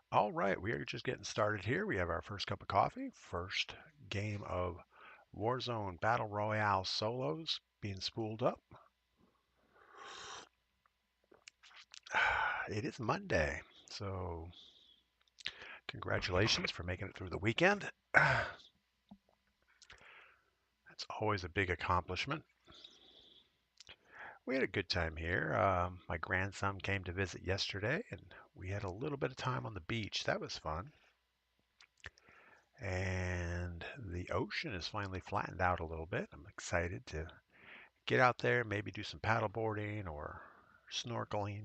All right, we are just getting started here. We have our first cup of coffee, first game of Warzone Battle Royale solos being spooled up. It is Monday, so congratulations for making it through the weekend. That's always a big accomplishment. We had a good time here. My grandson came to visit yesterday, and we had a little bit of time on the beach. That was fun. And the ocean is finally flattened out a little bit. I'm excited to get out there, maybe do some paddle boarding or snorkeling,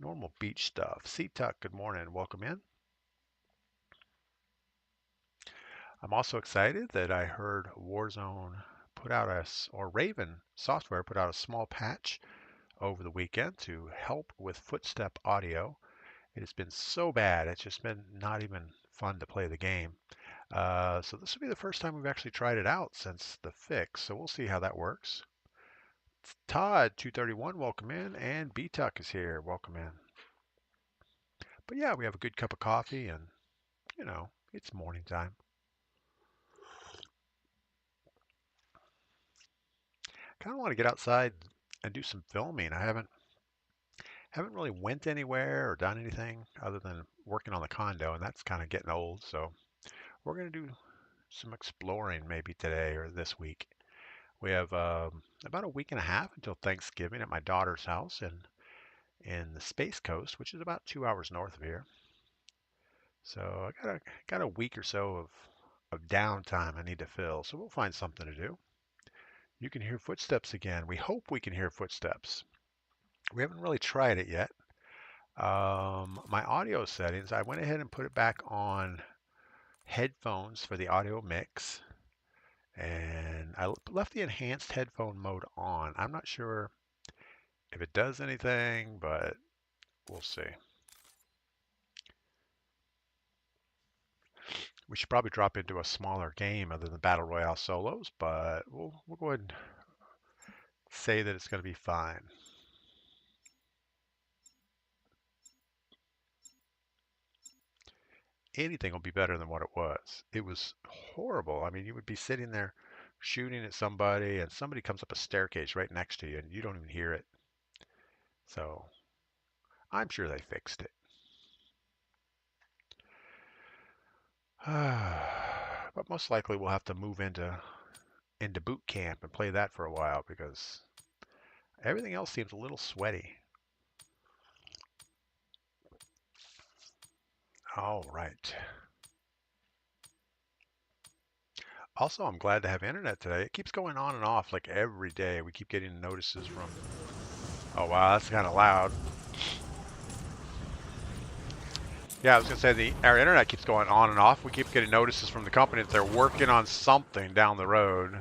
normal beach stuff. Sea Tuck, good morning. Welcome in. I'm also excited that I heard Warzone put out or Raven Software put out a small patch over the weekend to help with footstep audio. It has been so bad, it's just been not even fun to play the game. So this will be the first time we've actually tried it out since the fix, so we'll see how that works. Todd, 231, welcome in, and B-Tuck is here, welcome in. But yeah, we have a good cup of coffee, and it's morning time. Kind of want to get outside and do some filming. I haven't really went anywhere or done anything other than working on the condo, and that's kind of getting old. So we're gonna do some exploring maybe today or this week. We have about a week and a half until Thanksgiving at my daughter's house in the Space Coast, which is about 2 hours north of here. So I got a week or so of downtime I need to fill. So we'll find something to do. You can hear footsteps again. We hope we can hear footsteps. We haven't really tried it yet. My audio settings, I went ahead and put it back on headphones for the audio mix, and I left the enhanced headphone mode on. I'm not sure if it does anything, but we'll see. We should probably drop into a smaller game other than Battle Royale solos, but we'll go ahead and say that it's going to be fine. Anything will be better than what it was. It was horrible. I mean, you would be sitting there shooting at somebody, and somebody comes up a staircase right next to you, and you don't even hear it. So I'm sure they fixed it. But most likely we'll have to move into boot camp and play that for a while because everything else seems a little sweaty. All right. Also, I'm glad to have internet today. It keeps going on and off like every day. We keep getting notices from... Oh, wow, that's kind of loud. Yeah, I was going to say our internet keeps going on and off. We keep getting notices from the company that they're working on something down the road.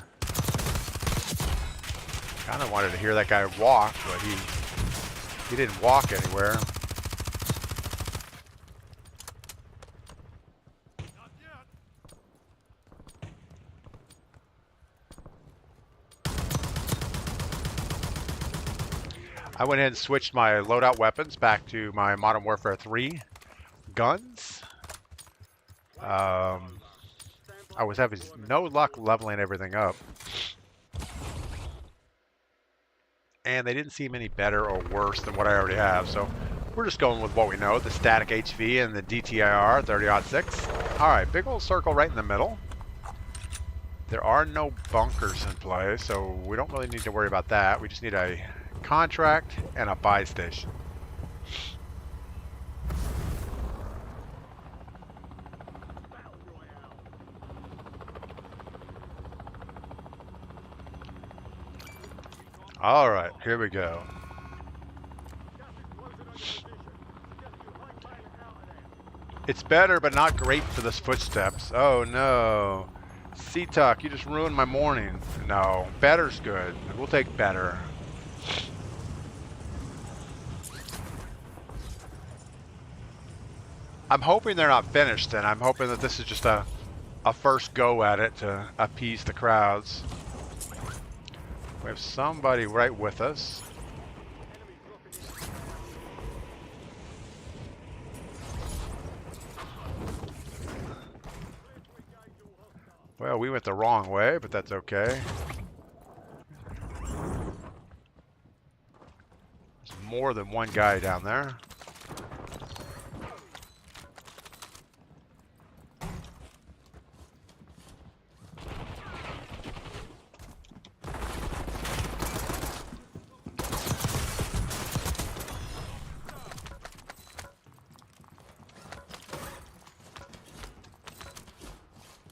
Kind of wanted to hear that guy walk, but he didn't walk anywhere. I went ahead and switched my loadout weapons back to my Modern Warfare 3 guns. I was having no luck leveling everything up. And they didn't seem any better or worse than what I already have, so we're just going with what we know, the static HV and the DTIR 30-06. All right, big old circle right in the middle. There are no bunkers in play, so we don't really need to worry about that. We just need a contract and a buy station. All right, here we go. It's better, but not great for this footsteps. Oh no. C-Tuck, you just ruined my morning. No, better's good. We'll take better. I'm hoping they're not finished, and I'm hoping that this is just a first go at it to appease the crowds. We have somebody right with us. Well, we went the wrong way, but that's okay. There's more than one guy down there.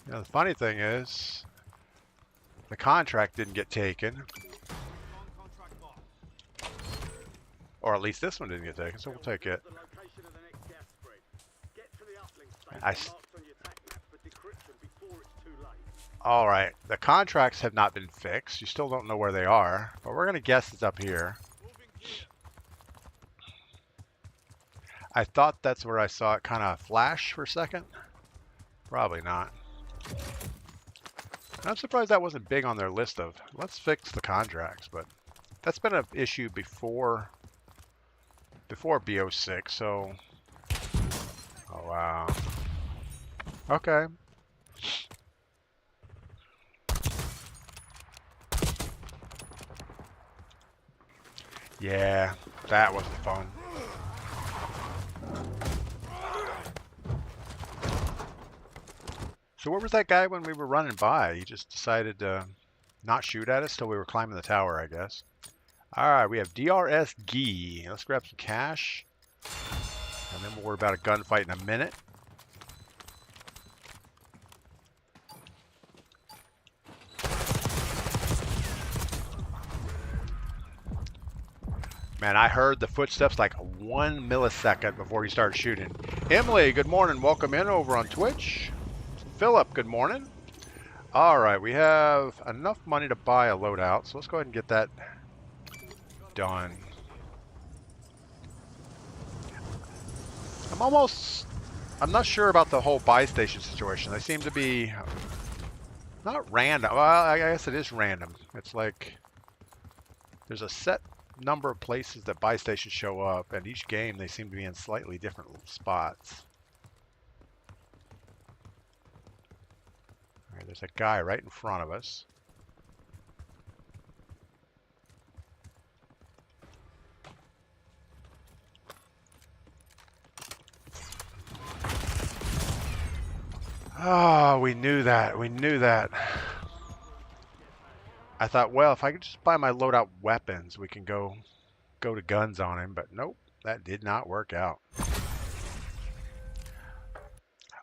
Now, the funny thing is, the contract didn't get taken. Or at least this one didn't get taken, so we'll take it. Alright, the contracts have not been fixed. You still don't know where they are, but we're going to guess it's up here. I thought that's where I saw it kind of flash for a second. Probably not. I'm surprised that wasn't big on their list of, let's fix the contracts, but that's been an issue before BO6, so... Oh, wow. Okay. Yeah, that wasn't fun. So where was that guy when we were running by? He just decided to not shoot at us till we were climbing the tower, I guess. Alright, we have DRS Gee. Let's grab some cash. And then we'll worry about a gunfight in a minute. Man, I heard the footsteps like 1 millisecond before he started shooting. Emily, good morning. Welcome in over on Twitch. Philip, good morning. All right, we have enough money to buy a loadout, so let's go ahead and get that done. I'm not sure about the whole buy station situation. They seem to be not random. Well, I guess it is random. It's like there's a set number of places that buy stations show up, and each game they seem to be in slightly different spots. All right, there's a guy right in front of us. Oh, we knew that. We knew that. I thought, well, if I could just buy my loadout weapons, we can go to guns on him, but nope, that did not work out.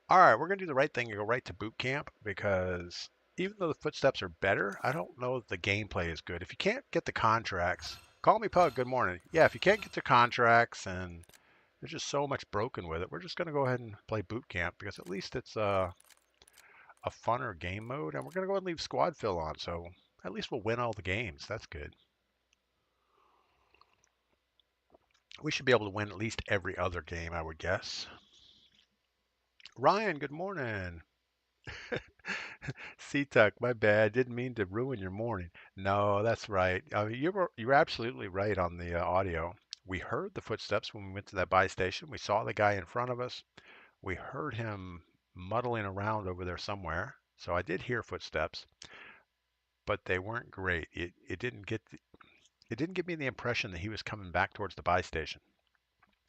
All right, we're going to do the right thing and go right to boot camp, because even though the footsteps are better, I don't know that the gameplay is good. If you can't get the contracts, call me Pug, good morning. Yeah, if you can't get the contracts and there's just so much broken with it, we're just going to go ahead and play boot camp, because at least it's a funner game mode, and we're going to go ahead and leave squad fill on, so at least we'll win all the games. That's good. We should be able to win at least every other game, I would guess. Ryan, good morning. C-Tuck, my bad. Didn't mean to ruin your morning. No, that's right. You were absolutely right on the audio. We heard the footsteps when we went to that buy station. We saw the guy in front of us. We heard him muddling around over there somewhere. So I did hear footsteps, but they weren't great. It didn't give me the impression that he was coming back towards the buy station.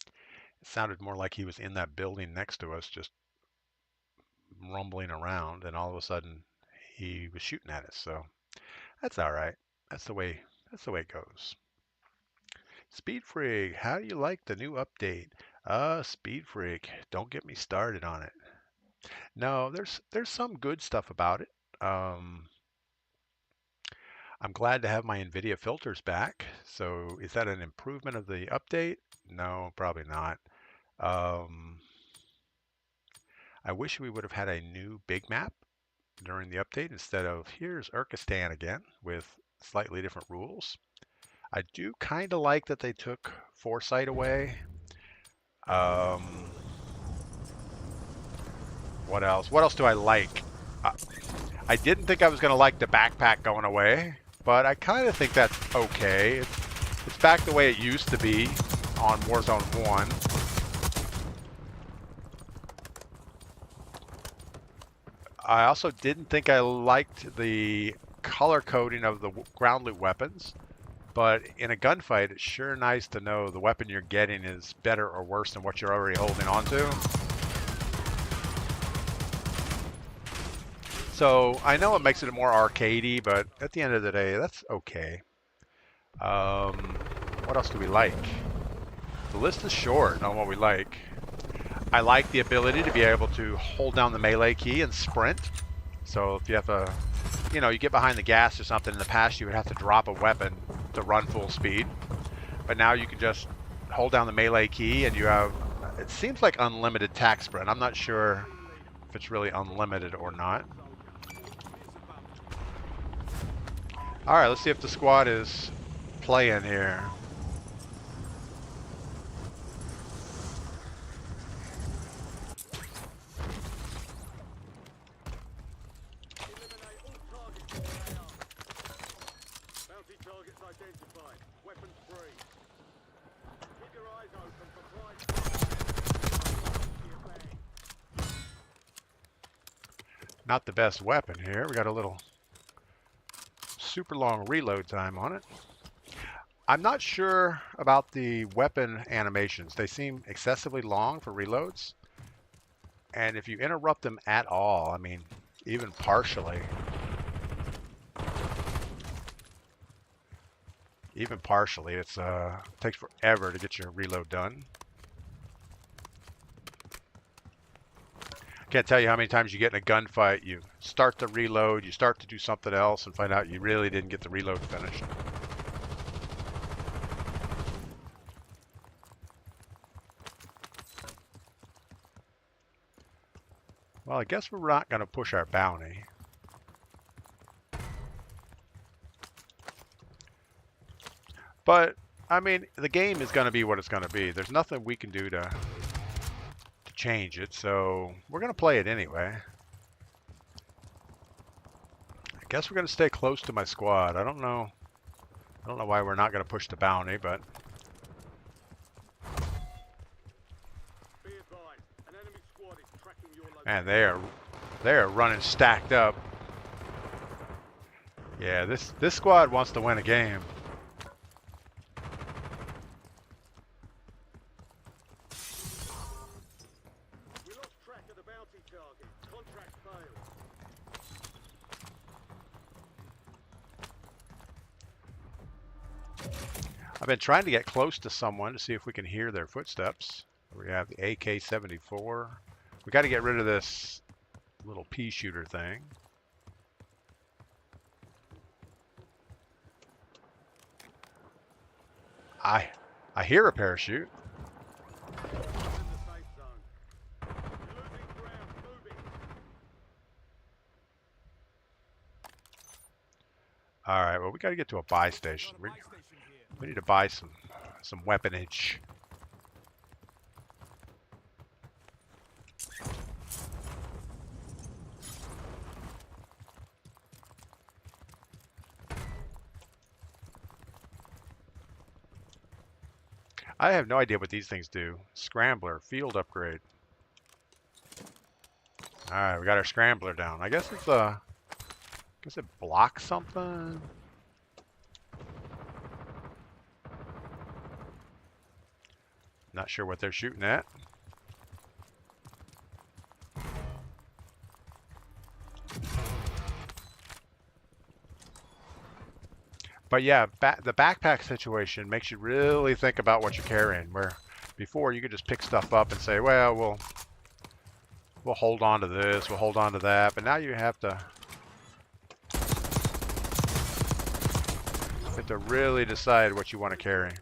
It sounded more like he was in that building next to us, just rumbling around, and all of a sudden he was shooting at us. So that's all right. That's the way it goes. Speed Freak, how do you like the new update? Speed Freak, don't get me started on it. No, there's some good stuff about it. I'm glad to have my NVIDIA filters back. So is that an improvement of the update? No, probably not. I wish we would have had a new big map during the update instead of here's Urkistan again with slightly different rules. I do kind of like that they took Foresight away. What else? What else do I like? I didn't think I was going to like the backpack going away, but I kind of think that's okay. It's back the way it used to be on Warzone 1. I also didn't think I liked the color coding of the ground loot weapons, but in a gunfight, it's sure nice to know the weapon you're getting is better or worse than what you're already holding on to. So I know it makes it more arcadey, but at the end of the day, that's okay. What else do we like? The list is short on what we like. I like the ability to be able to hold down the melee key and sprint. So if you have a, you know, you get behind the gas or something, in the past you would have to drop a weapon to run full speed. But now you can just hold down the melee key and you have, it seems like unlimited tack sprint. I'm not sure if it's really unlimited or not. All right, let's see if the squad is playing here. Not the best weapon here. We got a little super long reload time on it. I'm not sure about the weapon animations. They seem excessively long for reloads. And if you interrupt them at all, I mean, even partially, it's takes forever to get your reload done. Can't tell you how many times you get in a gunfight, you start the reload, you start to do something else, and find out you really didn't get the reload finished. Well, I guess we're not going to push our bounty. But, I mean, the game is going to be what it's going to be. There's nothing we can do to change it, so we're going to play it anyway. I guess we're going to stay close to my squad. I don't know why we're not going to push the bounty, but man, they are running stacked up. Yeah, this squad wants to win a game. I've been trying to get close to someone to see if we can hear their footsteps. We have the AK-74. We got to get rid of this little pea shooter thing. I hear a parachute. All right, well, we got to get to a buy station. We need to buy some weaponage. I have no idea what these things do. Scrambler, field upgrade. All right, we got our scrambler down. I guess it's I guess it blocks something. Not sure what they're shooting at. But yeah, the backpack situation makes you really think about what you're carrying. Where before you could just pick stuff up and say, well, we'll hold on to this, we'll hold on to that. But now you have to really decide what you want to carry.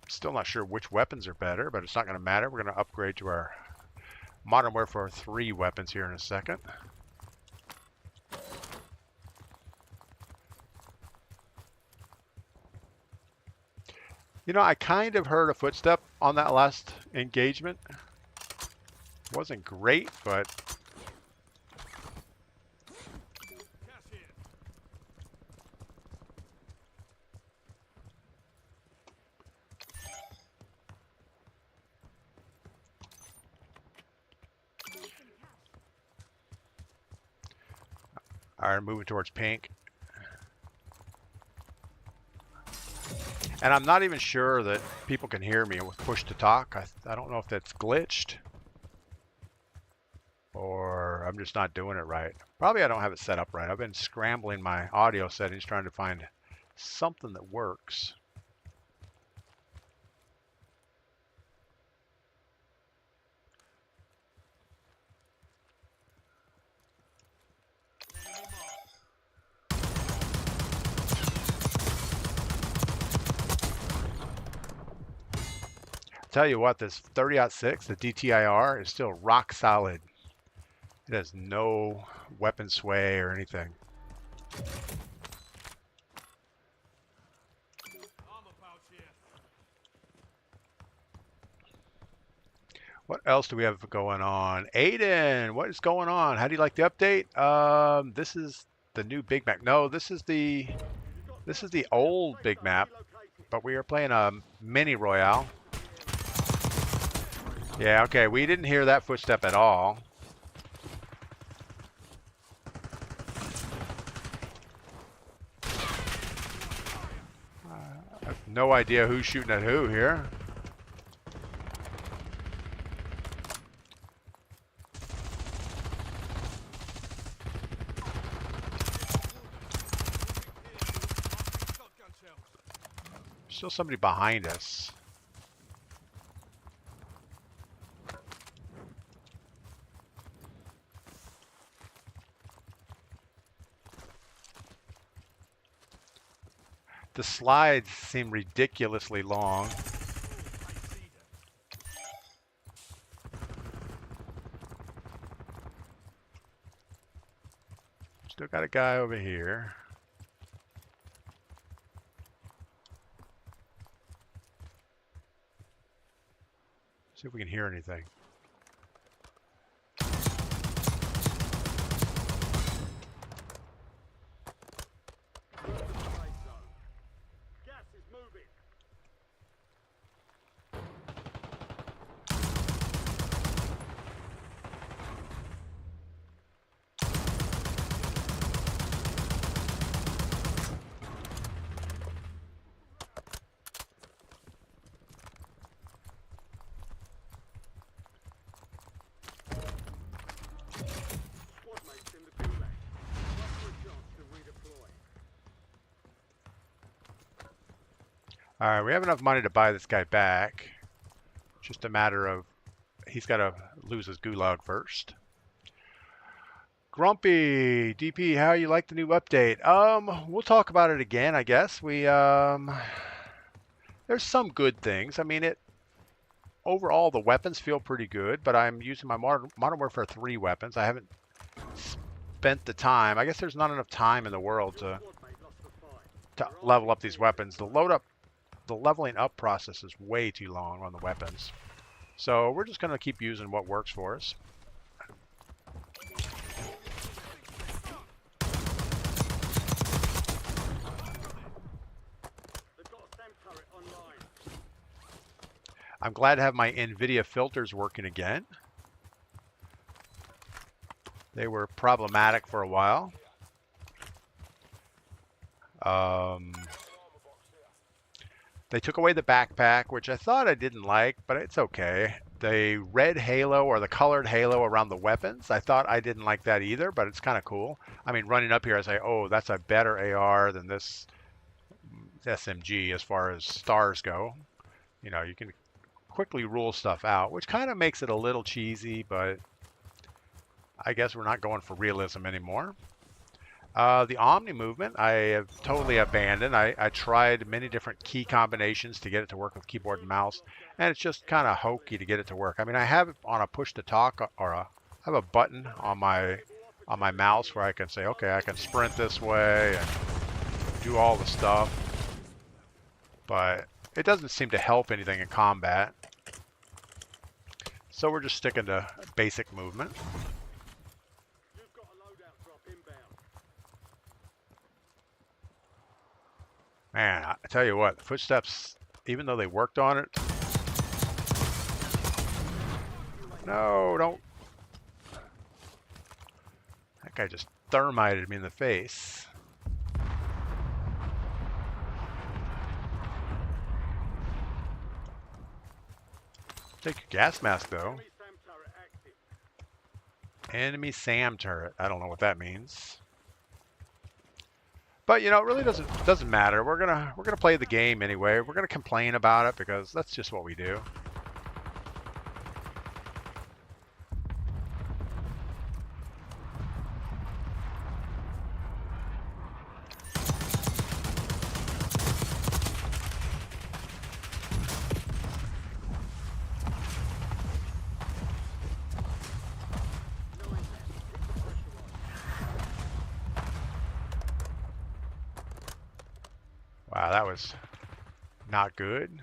Still not sure which weapons are better, but it's not going to matter. We're going to upgrade to our Modern Warfare 3 weapons here in a second. You know, I kind of heard a footstep on that last engagement. Wasn't great, but All right, moving towards pink. And I'm not even sure that people can hear me with push to talk. I don't know if that's glitched or I'm just not doing it right. Probably I don't have it set up right. I've been scrambling my audio settings trying to find something that works. Tell you what, this 30-06, the DTIR, is still rock solid. It has no weapon sway or anything. What else do we have going on? Aiden, what is going on? How do you like the update? This is the new Big Map. No, this is the old Big Map, but we are playing a mini royale. Yeah, okay, we didn't hear that footstep at all. I have no idea who's shooting at who here. Still somebody behind us. The slides seem ridiculously long. Still got a guy over here. See if we can hear anything. All right, we have enough money to buy this guy back. Just a matter of he's got to lose his gulag first. Grumpy, DP, how you like the new update? We'll talk about it again, I guess. There's some good things. I mean, overall the weapons feel pretty good, but I'm using my Modern Warfare 3 weapons. I haven't spent the time. I guess there's not enough time in the world to level up these weapons. The leveling up process is way too long on the weapons. So we're just going to keep using what works for us. I'm glad to have my NVIDIA filters working again. They were problematic for a while. They took away the backpack, which I thought I didn't like, but it's okay. The red halo or the colored halo around the weapons, I thought I didn't like that either, but it's kind of cool. I mean, running up here, I say, oh, that's a better AR than this SMG as far as stars go. You know, you can quickly rule stuff out, which kind of makes it a little cheesy, but I guess we're not going for realism anymore. The Omni movement, I have totally abandoned. I tried many different key combinations to get it to work with keyboard and mouse, and it's just kind of hokey to get it to work. I mean, I have it on a push to talk, or I have a button on my mouse where I can say, okay, I can sprint this way and do all the stuff, but it doesn't seem to help anything in combat. So we're just sticking to basic movement. Man, I tell you what, the footsteps, even though they worked on it. No, don't. That guy just thermited me in the face. Take your gas mask, though. Enemy SAM turret. I don't know what that means. But you know, it really doesn't matter. We're gonna play the game anyway. We're gonna complain about it because that's just what we do. Wow, that was not good.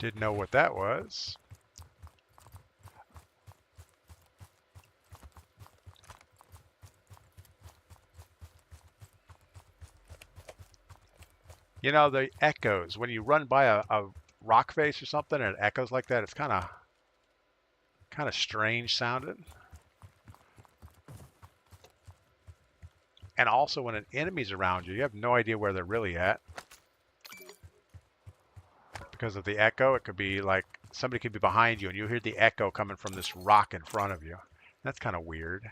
Didn't know what that was. You know, the echoes, when you run by a rock face or something and it echoes like that, it's kind of strange sounding. And also when an enemy's around you, you have no idea where they're really at. Because of the echo, it could be like somebody could be behind you and you hear the echo coming from this rock in front of you. That's kind of weird.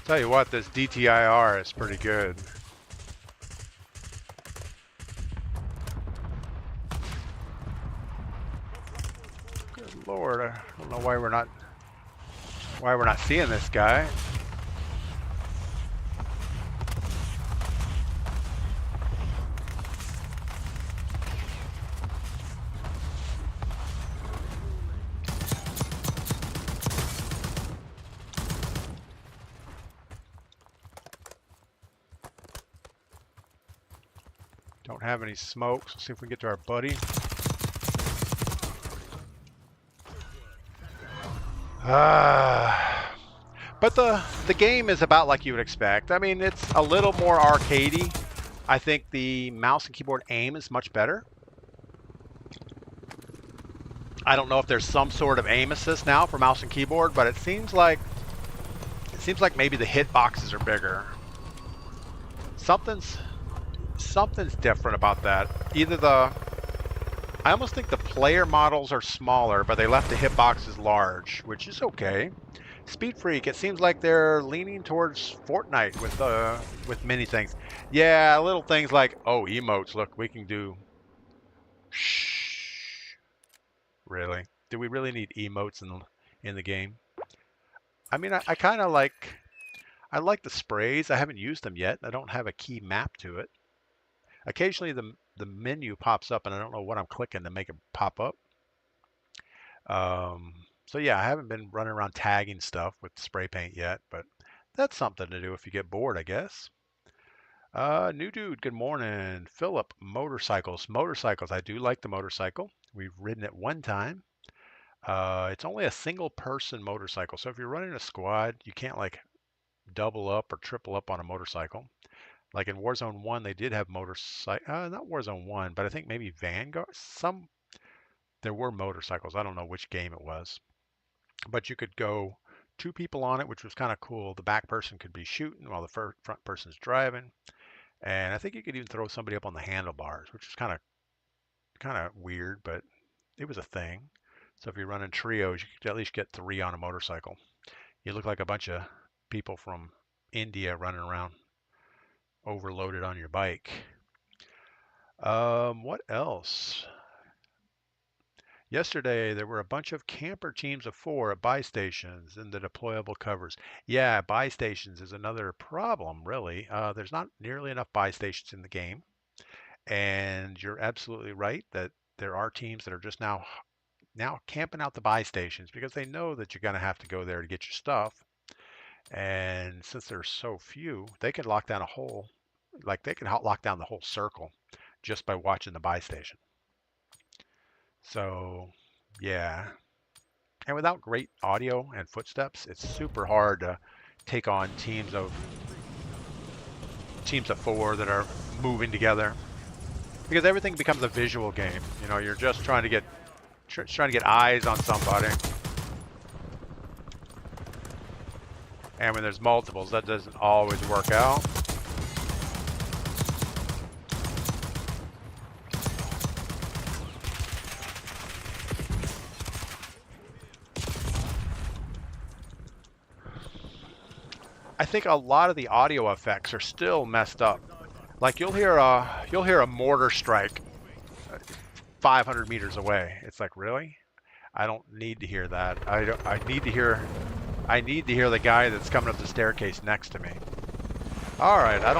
Tell you what, this DTIR is pretty good. Good Lord, I don't know why we're not seeing this guy. Don't have any smoke, so see if we can get to our buddy. But the game is about like you would expect. I mean, it's a little more arcadey. I think the mouse and keyboard aim is much better. I don't know if there's some sort of aim assist now for mouse and keyboard, but it seems like maybe the hitboxes are bigger. Something's different about that. I almost think the player models are smaller, but they left the hitboxes large, which is okay. Speed Freak, it seems like they're leaning towards Fortnite with many things. Yeah, little things like, oh, emotes. Look, we can do. Shh. Really? Do we really need emotes in the game? I mean, I kind of like. I like the sprays. I haven't used them yet. I don't have a key map to it. Occasionally, the menu pops up, and I don't know what I'm clicking to make it pop up. So yeah, I haven't been running around tagging stuff with spray paint yet, but that's something to do if you get bored, I guess. New dude, good morning. Philip, motorcycles. Motorcycles, I do like the motorcycle. We've ridden it one time. It's only a single person motorcycle, so if you're running a squad, you can't like double up or triple up on a motorcycle. Like in Warzone 1, they did have motorcycle, not Warzone 1, but I think maybe Vanguard, there were motorcycles. I don't know which game it was. But you could go two people on it, which was kind of cool. The back person could be shooting while the front person's driving. And I think you could even throw somebody up on the handlebars, which is kind of weird, but it was a thing. So if you're running trios, you could at least get three on a motorcycle. You look like a bunch of people from India running around overloaded on your bike. What else? Yesterday, there were a bunch of camper teams of 4 at buy stations in the deployable covers. Yeah, buy stations is another problem, really. There's not nearly enough buy stations in the game. And you're absolutely right that there are teams that are just now camping out the buy stations because they know that you're going to have to go there to get your stuff. And since there's so few, they could lock down lock down the whole circle just by watching the buy station. So, yeah. And without great audio and footsteps, it's super hard to take on teams of 4 that are moving together, because everything becomes a visual game. You know, you're just trying to get eyes on somebody. And when there's multiples, that doesn't always work out. I think a lot of the audio effects are still messed up. Like you'll hear a mortar strike 500 meters away. It's like, really? I don't need to hear that. I need to hear the guy that's coming up the staircase next to me. All right, I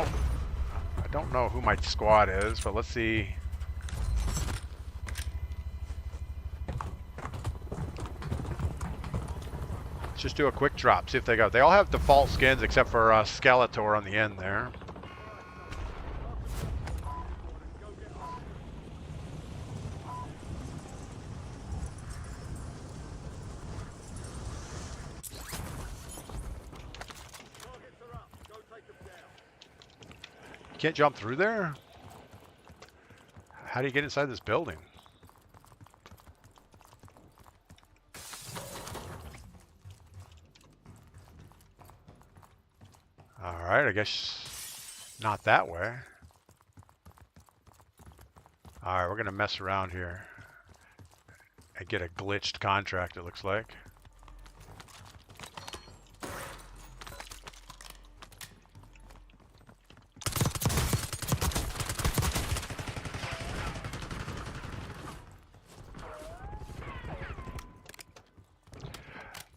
don't know who my squad is, but let's see. Let's just do a quick drop, see if they go. They all have default skins except for Skeletor on the end there. You can't jump through there? How do you get inside this building? All right, I guess not that way. All right, we're gonna mess around here and get a glitched contract, it looks like.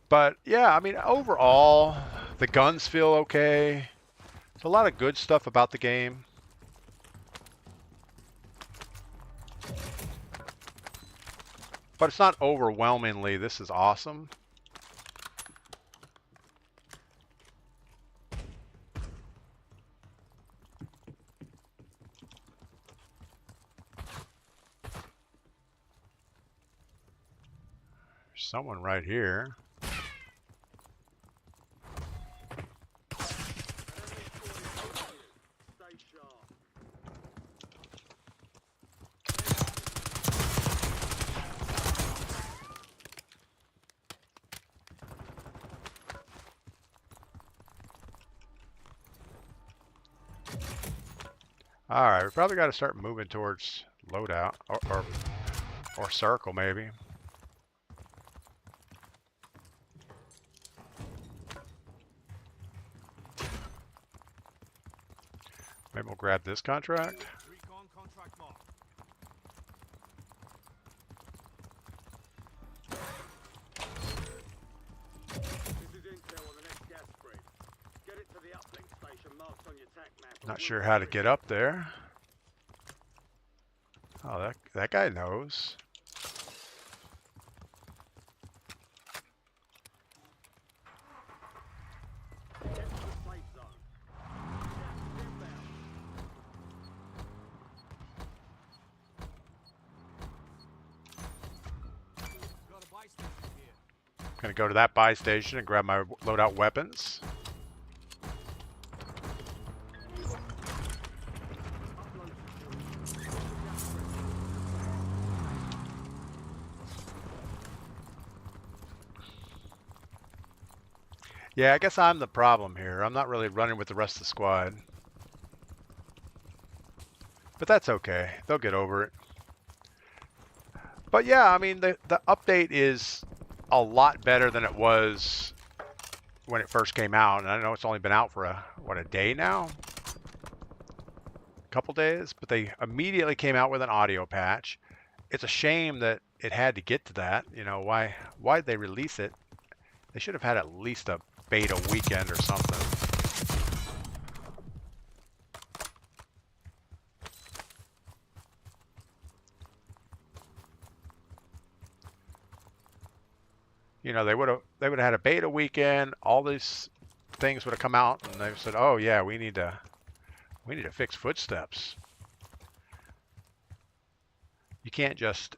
But yeah, I mean, overall, the guns feel okay. There's a lot of good stuff about the game. But it's not overwhelmingly, this is awesome. There's someone right here. All right, we probably got to start moving towards loadout or circle maybe. Maybe we'll grab this contract. Recon contract mark. This is intel on the next gas spread. Get it to the uplink station marked on your tac map. Not sure how to get up there. Oh, that guy knows. Get to the safe zone. Got a buy station here. I'm gonna go to that buy station and grab my loadout weapons. Yeah, I guess I'm the problem here. I'm not really running with the rest of the squad. But that's okay. They'll get over it. But yeah, I mean, the update is a lot better than it was when it first came out. And I know it's only been out for a day now? A couple days? But they immediately came out with an audio patch. It's a shame that it had to get to that. You know, why'd they release it? They should have had at least a beta weekend or something. You know, they would have had a beta weekend. All these things would have come out, and they said, "Oh yeah, we need to fix footsteps." You can't just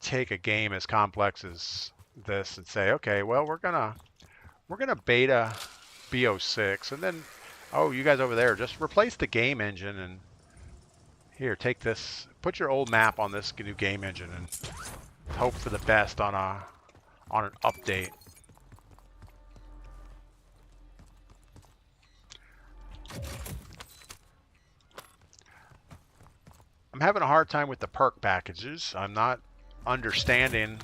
take a game as complex as this and say, okay, well, we're gonna beta BO6, and then, oh, you guys over there, just replace the game engine and here, take this, put your old map on this new game engine and hope for the best on an update. I'm having a hard time with the perk packages. I'm not understanding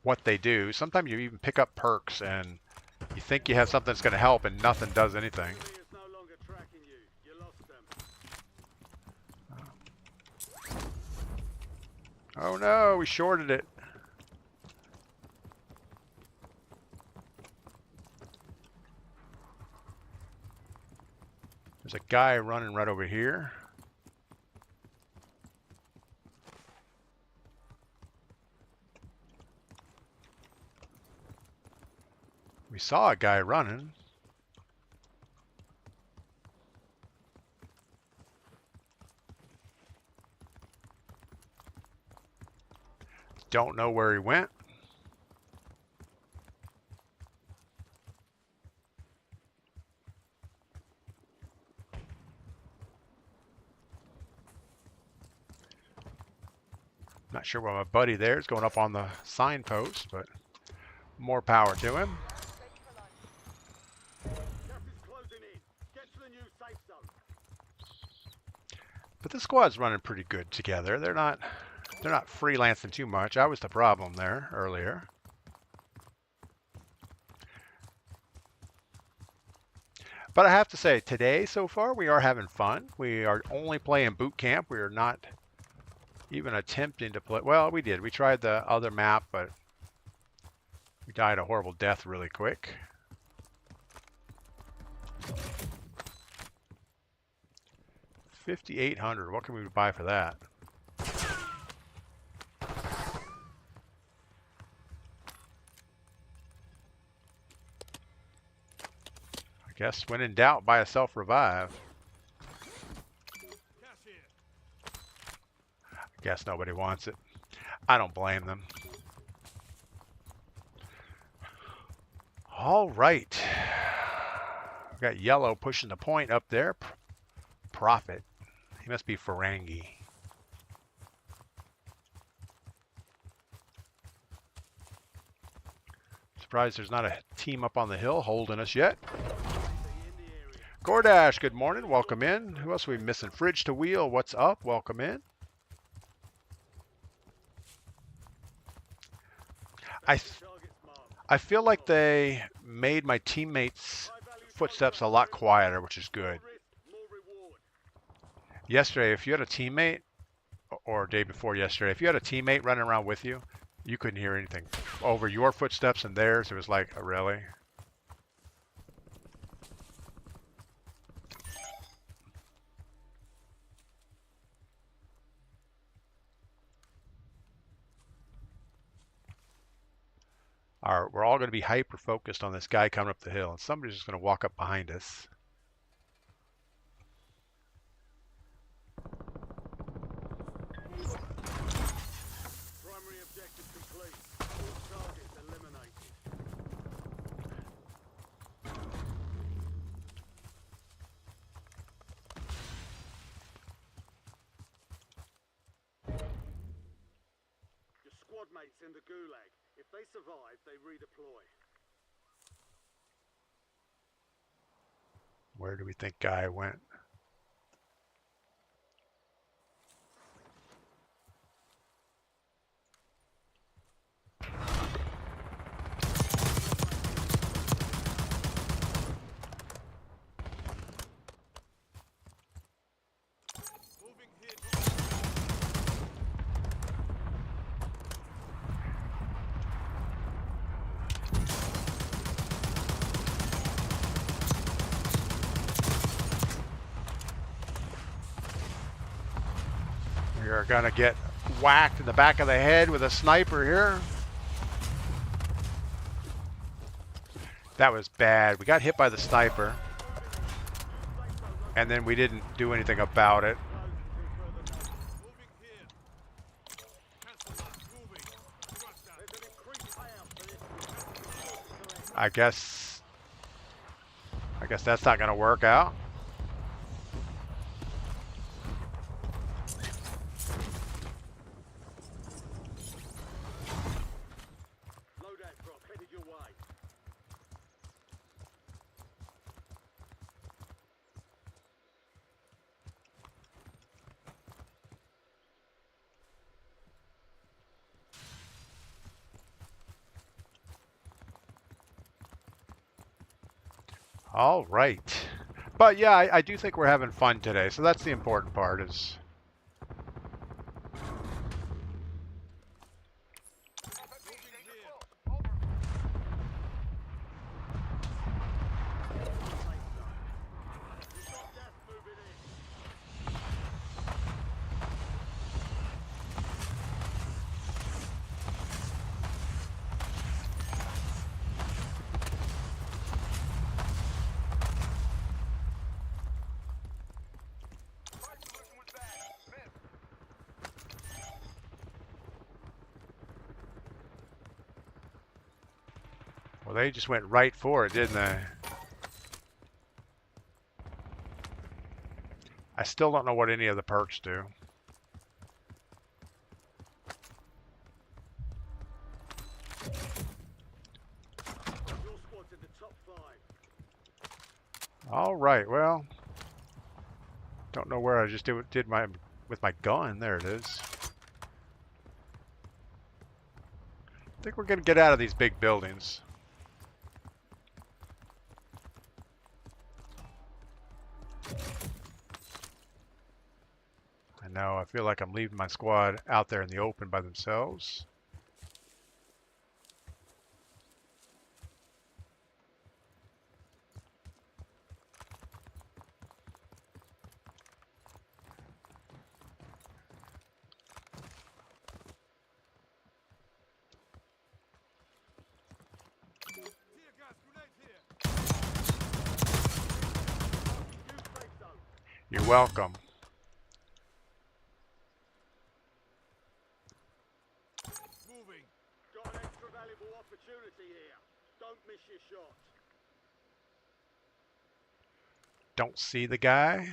what they do. Sometimes you even pick up perks and you think you have something that's going to help and nothing does anything. Oh no, we shorted it. There's a guy running right over here. We saw a guy running. Don't know where he went. Not sure where my buddy there is going up on the signpost, but more power to him. But the squad's running pretty good together. They're not freelancing too much. I was the problem there earlier. But I have to say, today so far we are having fun. We are only playing boot camp. We are not even attempting to play. Well, we did. We tried the other map, but we died a horrible death really quick. $5,800. What can we buy for that? I guess when in doubt, buy a self-revive. I guess nobody wants it. I don't blame them. All right. We've got yellow pushing the point up there. Profit. He must be Ferengi. Surprised there's not a team up on the hill holding us yet. Gordash, good morning. Welcome in. Who else are we missing? Fridge to Wheel, what's up? Welcome in. I feel like they made my teammates' footsteps a lot quieter, which is good. Yesterday, if you had a teammate, or day before yesterday, if you had a teammate running around with you, you couldn't hear anything. Over your footsteps and theirs, it was like, oh, really? We're all going to be hyper-focused on this guy coming up the hill, and somebody's just going to walk up behind us. Primary objective complete. All targets eliminated. Your squad mates in the gulag. If they survive, they redeploy. Where do we think guy went? We are going to get whacked in the back of the head with a sniper here. That was bad. We got hit by the sniper, and then we didn't do anything about it. I guess I guess that's not going to work out. Loadout drop headed your way. All right. But yeah, I do think we're having fun today. So that's the important part is Moving here. We've got gas moving in. well, they just went right for it, didn't they? I still don't know what any of the perks do. Your squad's in the top 5. All right. Well, don't know where I just did my with my gun. There it is. I think we're gonna get out of these big buildings. I know. I feel like I'm leaving my squad out there in the open by themselves. Tear gas grenade here. New safe zone. You're welcome. Moving. Got an extra valuable opportunity here. Don't miss your shot. Don't see the guy.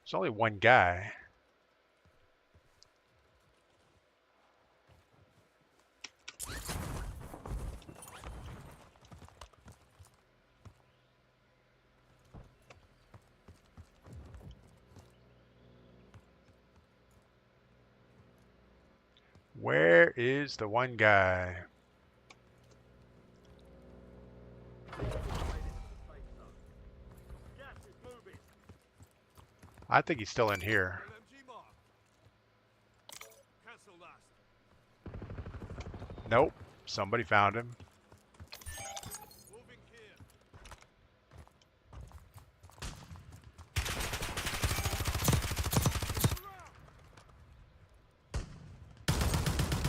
There's only one guy. Where is the one guy? Made it to the safe zone. Gas is moving. I think he's still in here. LMG mark. Cancel last. Nope. Somebody found him. Moving here.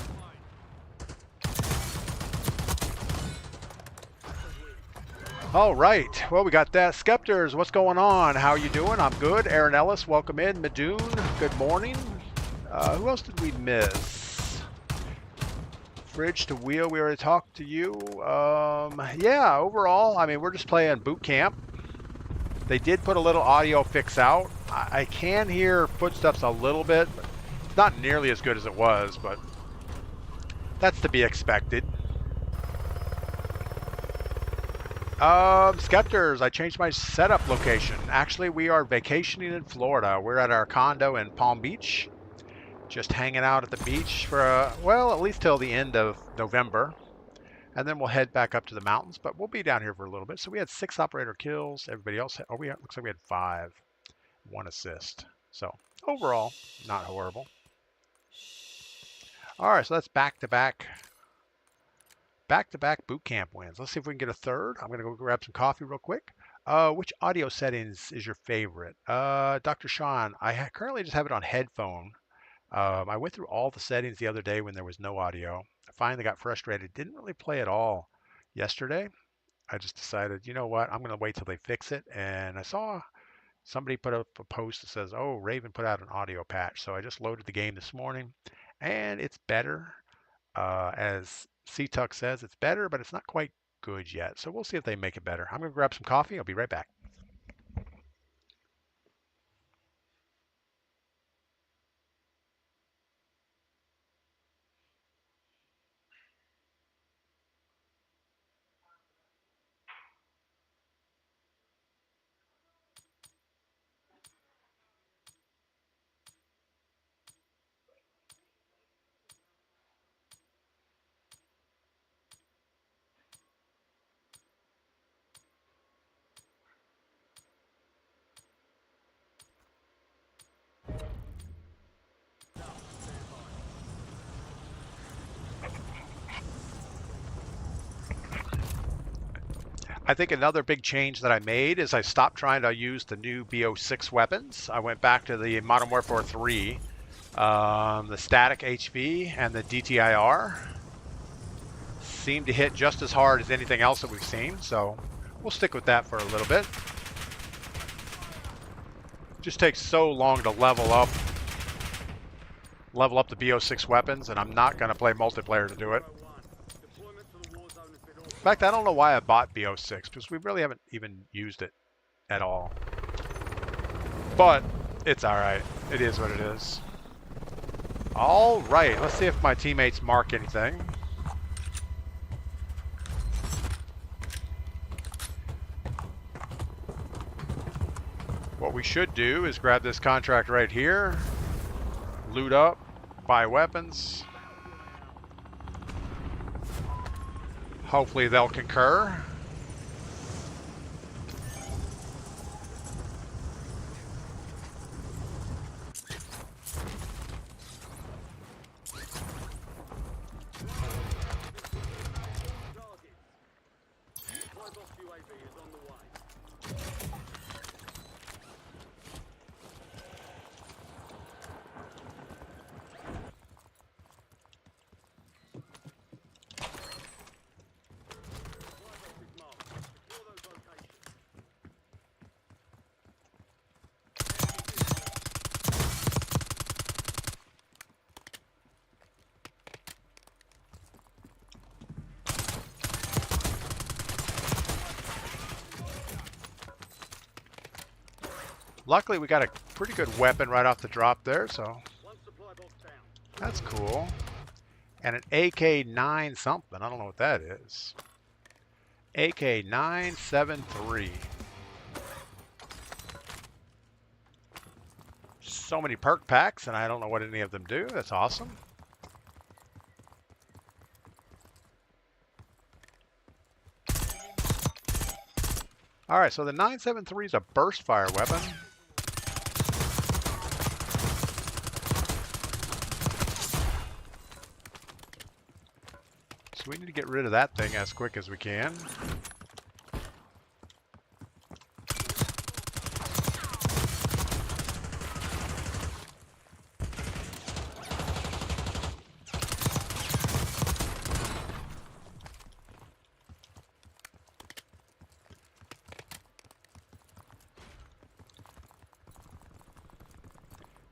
Fine. All right. Well, we got that. Skeptors, what's going on? How you doing? I'm good. Aaron Ellis, welcome in. Madoon, good morning. Who else did we miss? Fridge to Wheel, we already talked to you. Yeah, overall, I mean, we're just playing boot camp. They did put a little audio fix out. I can hear footsteps a little bit, but it's not nearly as good as it was, but that's to be expected. Skeptors, I changed my setup location. Actually, we are vacationing in Florida. We're at our condo in Palm Beach, just hanging out at the beach for, well, at least till the end of November. And then we'll head back up to the mountains, but we'll be down here for a little bit. So we had 6 operator kills. Everybody else, looks like we had 5, 1 assist. So overall, not horrible. All right, so that's back-to-back boot camp wins. Let's see if we can get a third. I'm going to go grab some coffee real quick. Which audio settings is your favorite? Dr. Sean, I currently just have it on headphone. I went through all the settings the other day when there was no audio. I finally got frustrated. Didn't really play at all yesterday. I just decided, you know what? I'm going to wait till they fix it. And I saw somebody put up a post that says, oh, Raven put out an audio patch. So I just loaded the game this morning and it's better. As C-Tuck says it's better, but it's not quite good yet. So we'll see if they make it better. I'm going to grab some coffee. I'll be right back. I think another big change that I made is I stopped trying to use the new BO6 weapons. I went back to the Modern Warfare 3, the static HV and the DTIR. Seem to hit just as hard as anything else that we've seen, so we'll stick with that for a little bit. Just takes so long to level up the BO6 weapons, and I'm not going to play multiplayer to do it. In fact, I don't know why I bought BO6, because we really haven't even used it at all. But it's all right. It is what it is. All right, let's see if my teammates mark anything. What we should do is grab this contract right here, loot up, buy weapons. Hopefully they'll concur. Luckily, we got a pretty good weapon right off the drop there, so that's cool. And an AK-9 something. I don't know what that is. AK-973. So many perk packs, and I don't know what any of them do. That's awesome. All right, so the 973 is a burst fire weapon. So we need to get rid of that thing as quick as we can.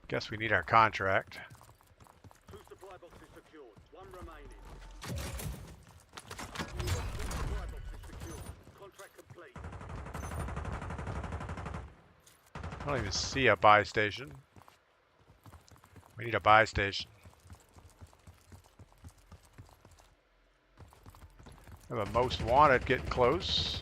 Guess we need our contract. 2 supply boxes secured. 1 remaining. Supply boxes secured. Contract complete. I don't even see a buy station. We need a buy station. We have a most wanted getting close.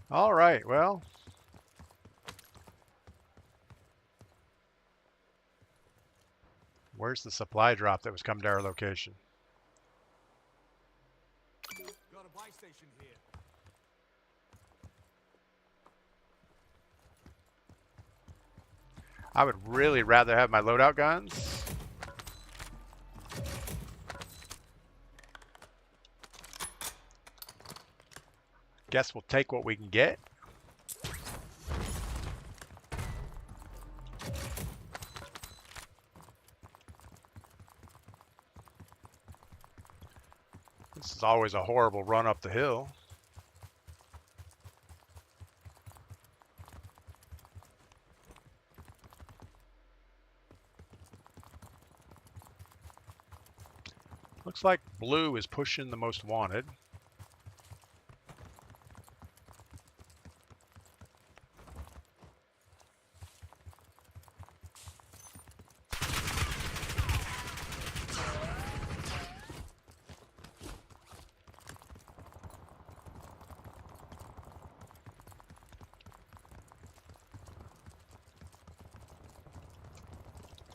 All right, well. Where's the supply drop that was coming to our location? Got a buy station here. I would really rather have my loadout guns. Guess we'll take what we can get. This is always a horrible run up the hill. Looks like blue is pushing the most wanted.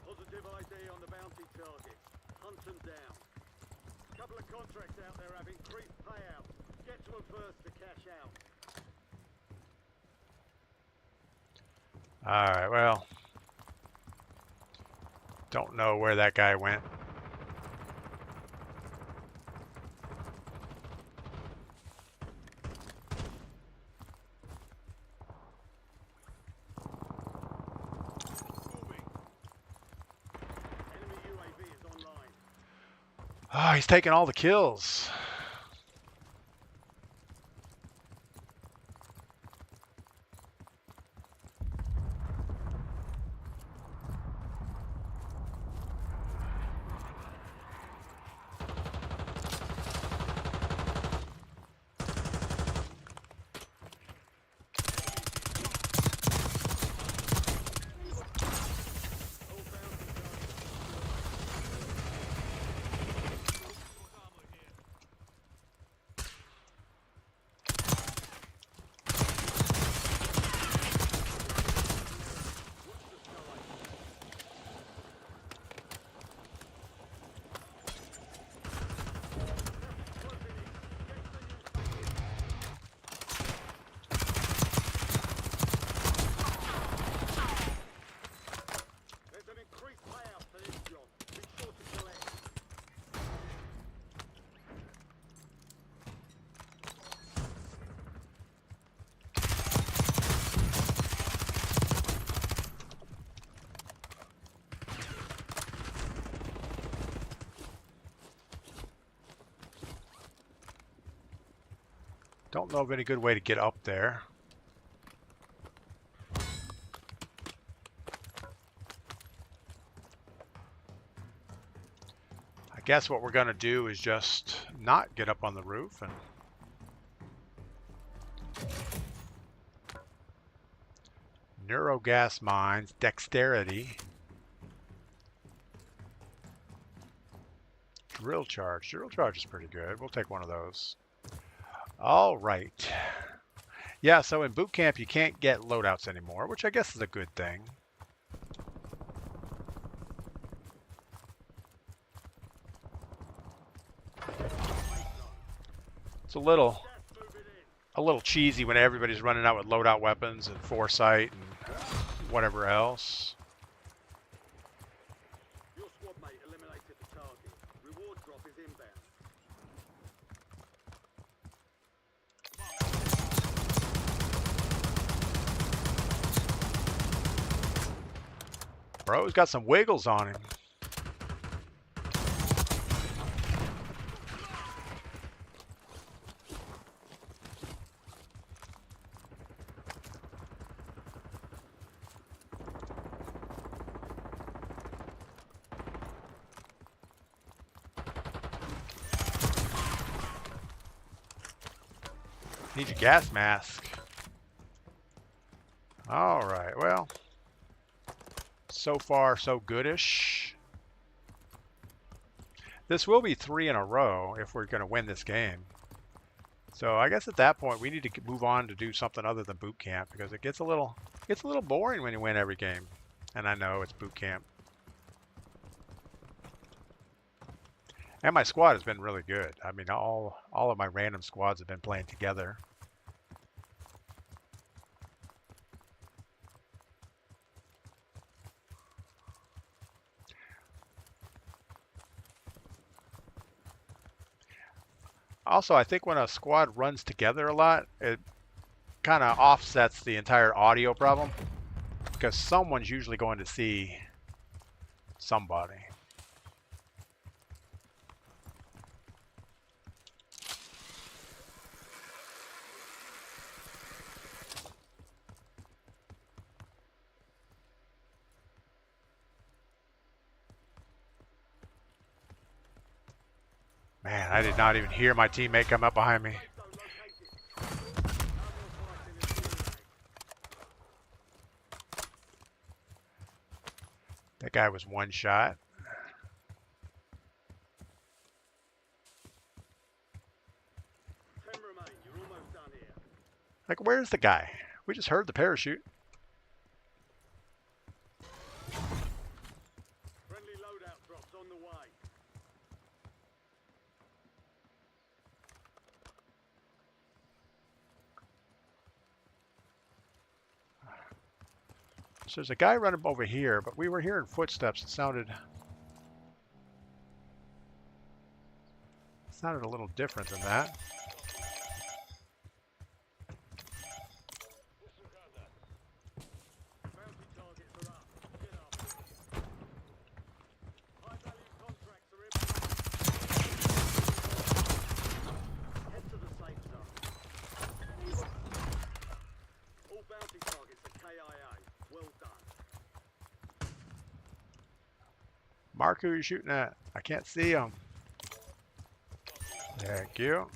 Positive ID on the bounty target. Hunt them down. A couple of contracts out there have increased payouts. Get to them first to cash out. All right, well, don't know where that guy went. Moving. Enemy UAV is online. Oh, he's taking all the kills. All bounty There's an increased payout for this job. Be sure to collect. Don't know of any good way to get up there. I guess what we're going to do is just not get up on the roof and neurogas mines, dexterity, drill charge. Drill charge is pretty good. We'll take one of those. All right. Yeah, so in boot camp you can't get loadouts anymore, which I guess is a good thing. It's a little cheesy when everybody's running out with loadout weapons and foresight and whatever else. Your squad mate eliminated the target. Reward drop is inbound. Bro's got some wiggles on him. Need your gas mask. All right, well, so far so goodish. This will be 3 in a row if we're going to win this game. So I guess at that point we need to move on to do something other than boot camp because it gets a little boring when you win every game. And I know it's boot camp. And my squad has been really good. I mean, all of my random squads have been playing together. Also, I think when a squad runs together a lot, it kind of offsets the entire audio problem because someone's usually going to see somebody. Man, I did not even hear my teammate come up behind me. Safe zone located. No more fighting in the gulag. That guy was one shot. 10 remain. You're almost done here. Like, where's the guy? We just heard the parachute. Friendly loadout drops on the way. So there's a guy running over here, but we were hearing footsteps. It sounded a little different than that. Bounty targets are up. Get after it. High value contracts are inbound. Head to the safe zone. All bounty targets are KIA. Well done. Mark, who are you shooting at? I can't see him. Thank you.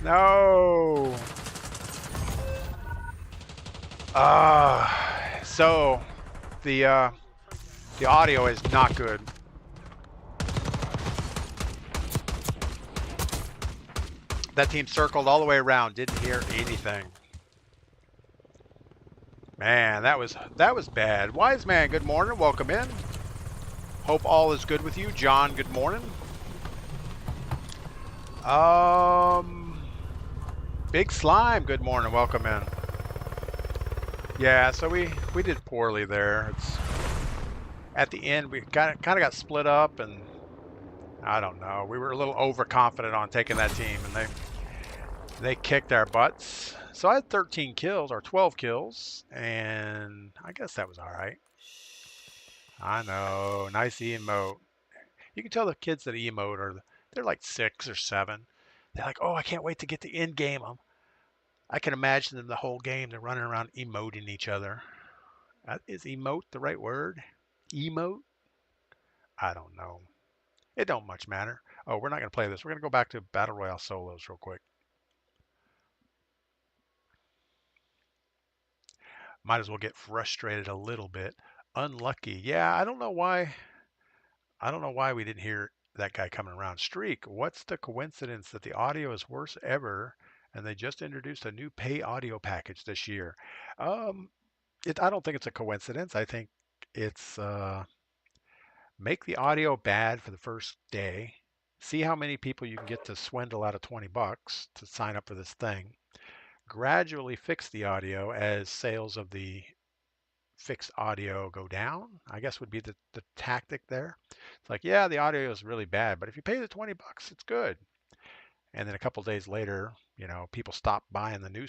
No. So the uh, We'll take that the contract. audio is not good. That team circled all the way around, didn't hear anything. Man, that was bad. Wise man, good morning. Welcome in. Hope all is good with you. John, good morning. Um, Big Slime, good morning. Welcome in. Yeah, so we did poorly there. It's at the end we kind of got split up, and I don't know. We were a little overconfident on taking that team, and they kicked our butts. So I had 13 kills or 12 kills, and I guess that was all right. I know, nice emote. You can tell the kids that emote they're like 6 or 7. They're like, oh, I can't wait to get to end game. I can imagine them the whole game. They're running around emoting each other. Is emote the right word? Emote? I don't know. It don't much matter. Oh, we're not going to play this. We're going to go back to Battle Royale solos real quick. Might as well get frustrated a little bit. Unlucky. Yeah, I don't know why. I don't know why we didn't hear that guy coming around. Streak, what's the coincidence that the audio is worse ever and they just introduced a new pay audio package this year? Um, I don't think it's a coincidence. I think it's make the audio bad for the first day. See how many people you can get to swindle out of 20 bucks to sign up for this thing. Gradually fix the audio as sales of the fixed audio go down, I guess would be the tactic there. It's like, yeah, the audio is really bad, but if you pay the 20 bucks, it's good. And then a couple days later, people stop buying the new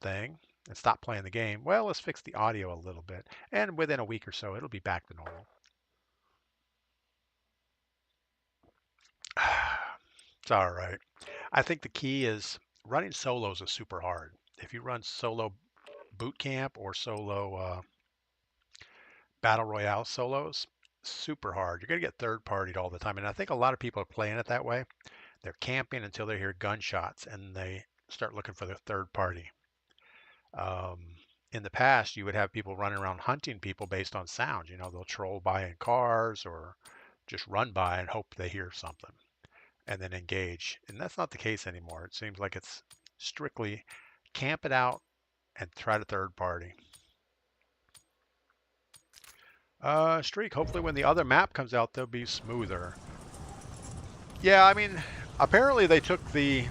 thing and stop playing the game. Well, let's fix the audio a little bit. And within a week or so, it'll be back to normal. It's all right. I think the key is running solos is super hard. If you run solo boot camp or solo battle royale solos, super hard. You're going to get third partied all the time. And I think a lot of people are playing it that way. They're camping until they hear gunshots and they start looking for the third party. Um, in the past, you would have people running around hunting people based on sound. You know, they'll troll by in cars or just run by and hope they hear something and then engage. And that's not the case anymore. It seems like it's strictly camp it out and try to third party. Streak, hopefully when the other map comes out, they'll be smoother. Yeah, I mean, apparently they took the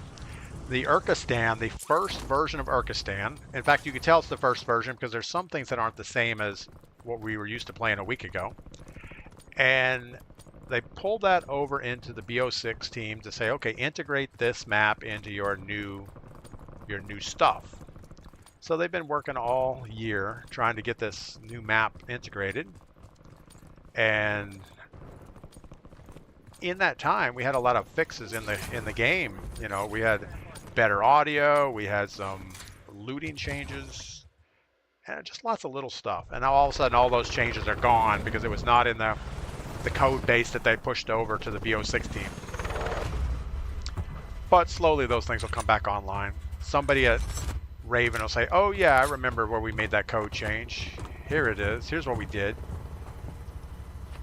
Urkistan, the first version of Urkistan. In fact, you can tell it's the first version because there's some things that aren't the same as what we were used to playing a week ago. And they pulled that over into the BO6 team to say, okay, integrate this map into your new stuff. So they've been working all year trying to get this new map integrated. And in that time, we had a lot of fixes in the game. You know, we had better audio, we had some looting changes, and just lots of little stuff. And now all of a sudden, all those changes are gone because it was not in the code base that they pushed over to the BO6 team. But slowly, those things will come back online. Somebody at Raven will say, "Oh yeah, I remember where we made that code change. Here it is. Here's what we did."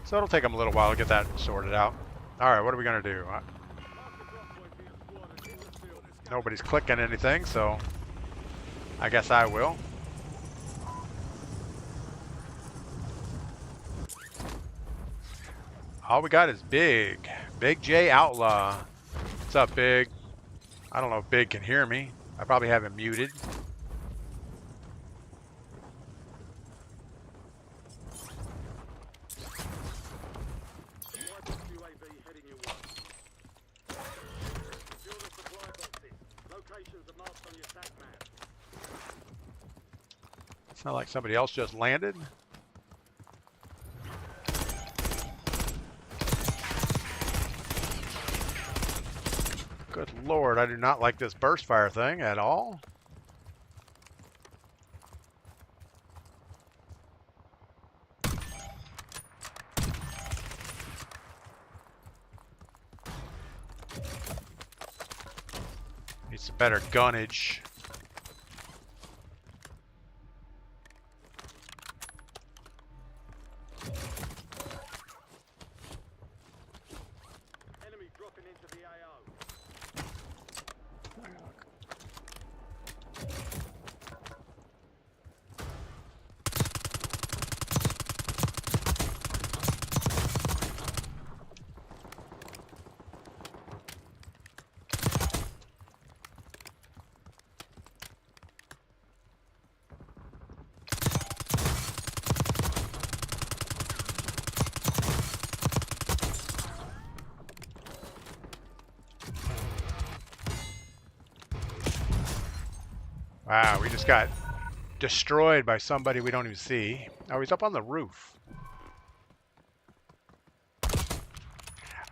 So it'll take them a little while to get that sorted out. All right, what are we gonna do? Nobody's clicking anything, so I guess I will. All we got is Big J Outlaw. What's up, Big? I don't know if Big can hear me. I probably have him muted. Sound like somebody else just landed. Good Lord, I do not like this burst fire thing at all. Needs some better gunnage. Wow, we just got destroyed by somebody we don't even see. Oh, he's up on the roof.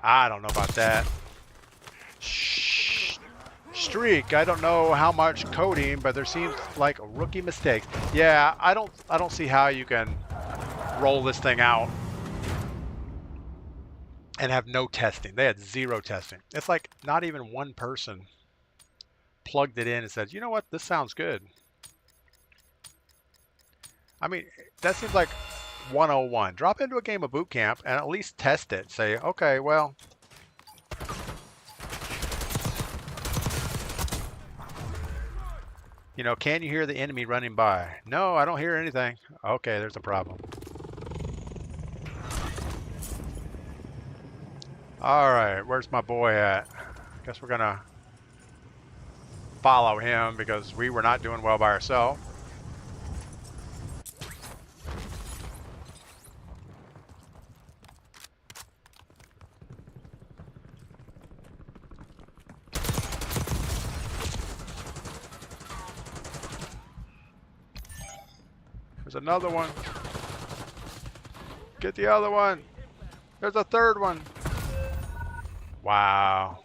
I don't know about that. Shh. Streak, I don't know how much coding, but there seems like rookie mistakes. Yeah, I don't see how you can roll this thing out and have no testing. They had zero testing. It's like not even one person plugged it in and said, you know what, this sounds good. I mean, that seems like 101. Drop into a game of boot camp and at least test it. Say, okay, well, you know, can you hear the enemy running by? No, I don't hear anything. Okay, there's a problem. All right, where's my boy at? Guess we're gonna follow him because we were not doing well by ourselves. There's another one. Get the other one. There's a third one. Wow.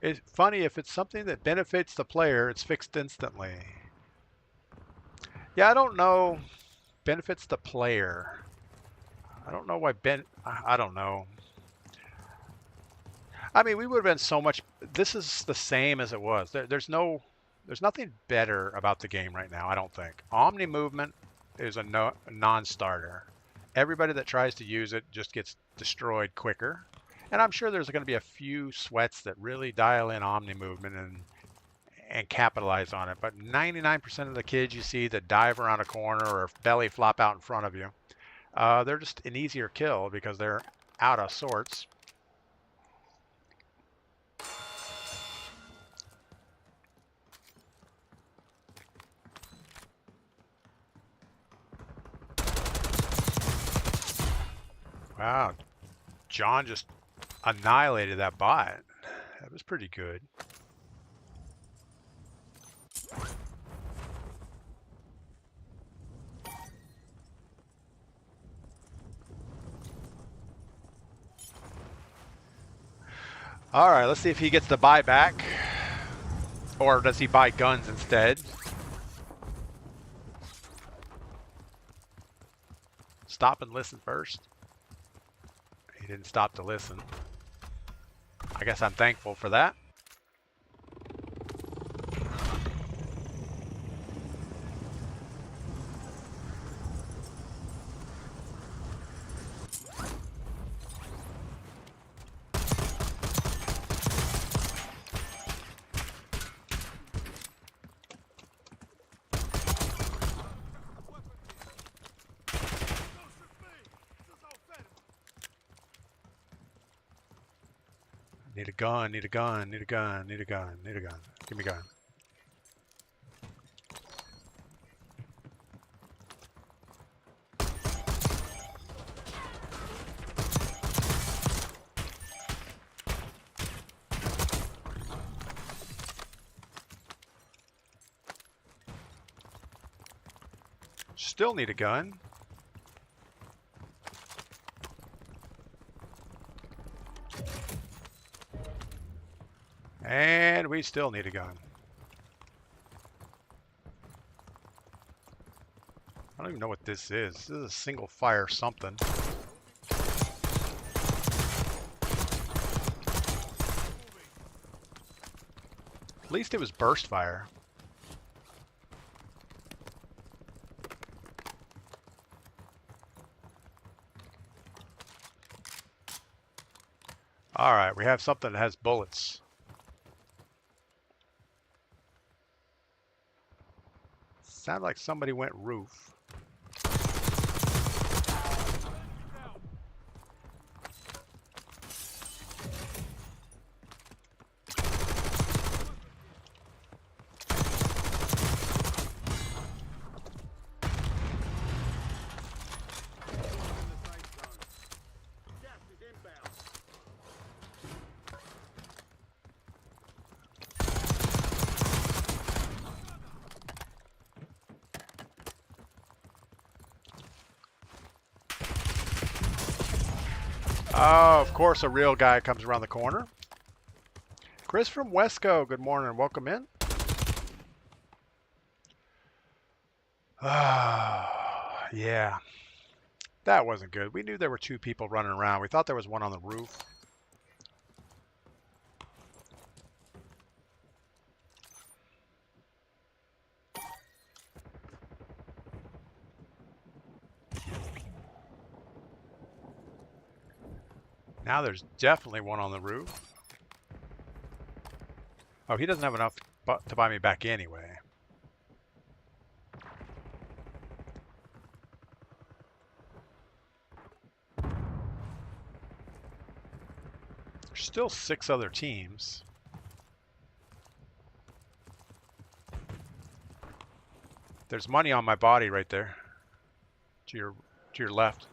It's funny, if it's something that benefits the player, it's fixed instantly. Yeah, I don't know. Benefits the player. I don't know why I don't know. I mean, we would have been so much. This is the same as it was. There's no There's nothing better about the game right now, I don't think. Omni movement is a non-starter. Everybody that tries to use it just gets destroyed quicker. And I'm sure there's going to be a few sweats that really dial in Omni movement and capitalize on it. But 99% of the kids you see that dive around a corner or belly flop out in front of you, they're just an easier kill because they're out of sorts. Wow, John just annihilated that bot. That was pretty good. All right, let's see if he gets the buy back. Or does he buy guns instead? Stop and listen first. He didn't stop to listen. I guess I'm thankful for that. Need a gun, need a gun, need a gun, need a gun, need a gun. Give me a gun. Still need a gun. And we still need a gun. I don't even know what this is. This is a single fire something. At least it was burst fire. All right, we have something that has bullets. Sounded like somebody went roof. Oh, of course, a real guy comes around the corner. Chris from Wesco, good morning. Welcome in. Yeah. That wasn't good. We knew there were two people running around. We thought there was one on the roof. Now there's definitely one on the roof. Oh, he doesn't have enough to buy me back anyway. There's still 6 other teams. There's money on my body right there. To your left.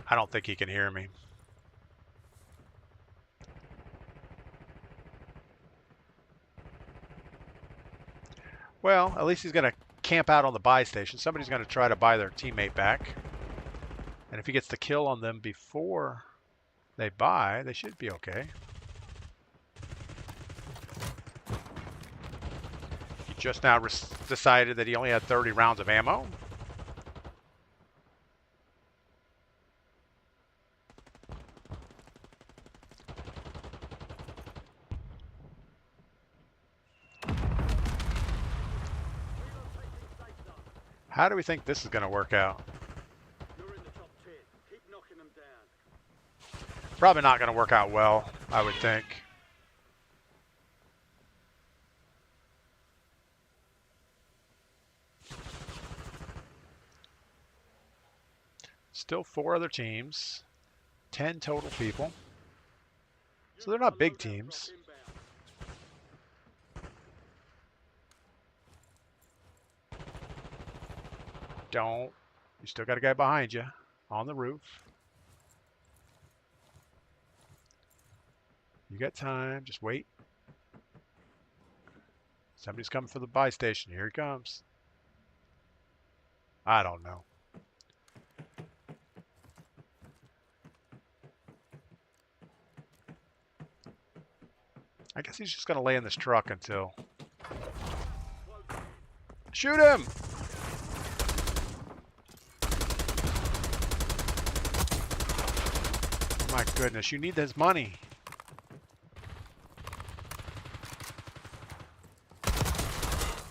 I don't think he can hear me. Well, at least he's going to camp out on the buy station. Somebody's going to try to buy their teammate back. And if he gets the kill on them before they buy, they should be okay. He just now decided that he only had 30 rounds of ammo. How do we think this is going to work out? You're in the top 10. Keep knocking them down. Probably not going to work out well, I would think. Still 4 other teams, 10 total people. So You've they're got not a big loadout drop teams. inbound. Don't. You still got a guy behind you on the roof. You got time. Just wait. Somebody's coming for the buy station. Here he comes. I don't know. I guess he's just going to lay in this truck until... Shoot him! My goodness, you need his money.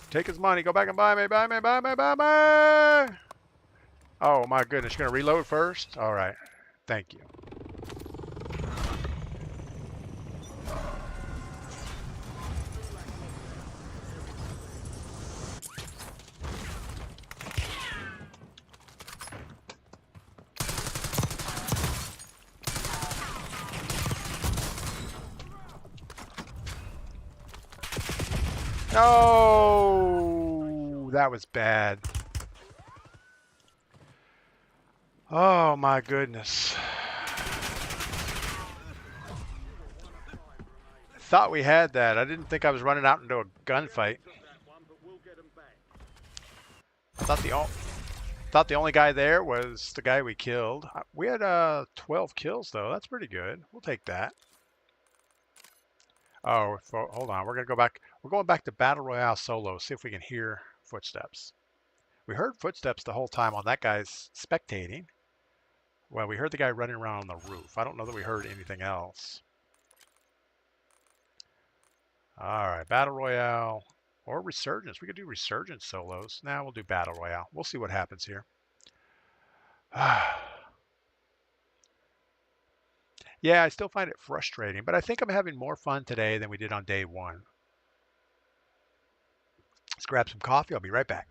Take his money. Go back and buy me, buy me, buy me, buy me! Oh my goodness, you're going to reload first? All right. Thank you. No, that was bad. Oh my goodness. Thought we had that. I didn't think I was running out into a gunfight. Thought the only guy there was the guy we killed. We had 12 kills though. That's pretty good. We'll take that. Oh, hold on. We're gonna go back. We're going back to Battle Royale solo. See if we can hear footsteps. We heard footsteps the whole time on that guy's spectating. Well, we heard the guy running around on the roof. I don't know that we heard anything else. All right, Battle Royale or Resurgence. We could do Resurgence solos. Now we'll do Battle Royale. We'll see what happens here. Yeah, I still find it frustrating, but I think I'm having more fun today than we did on day one. Let's grab some coffee. I'll be right back.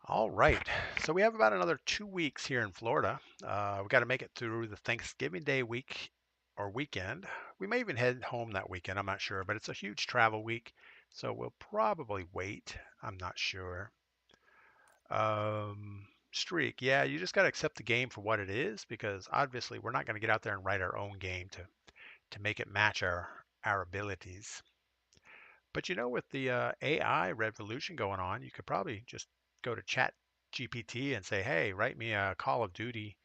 All right, so we have about another 2 weeks here in Florida. We got to make it through the Thanksgiving Day week or weekend. We may even head home that weekend. I'm not sure, but it's a huge travel week, so we'll probably wait. I'm not sure. Streak, yeah, you just got to accept the game for what it is because obviously we're not going to get out there and write our own game to make it match our abilities. But you know, with the AI revolution going on, you could probably just go to Chat GPT and say, "Hey, write me a Call of Duty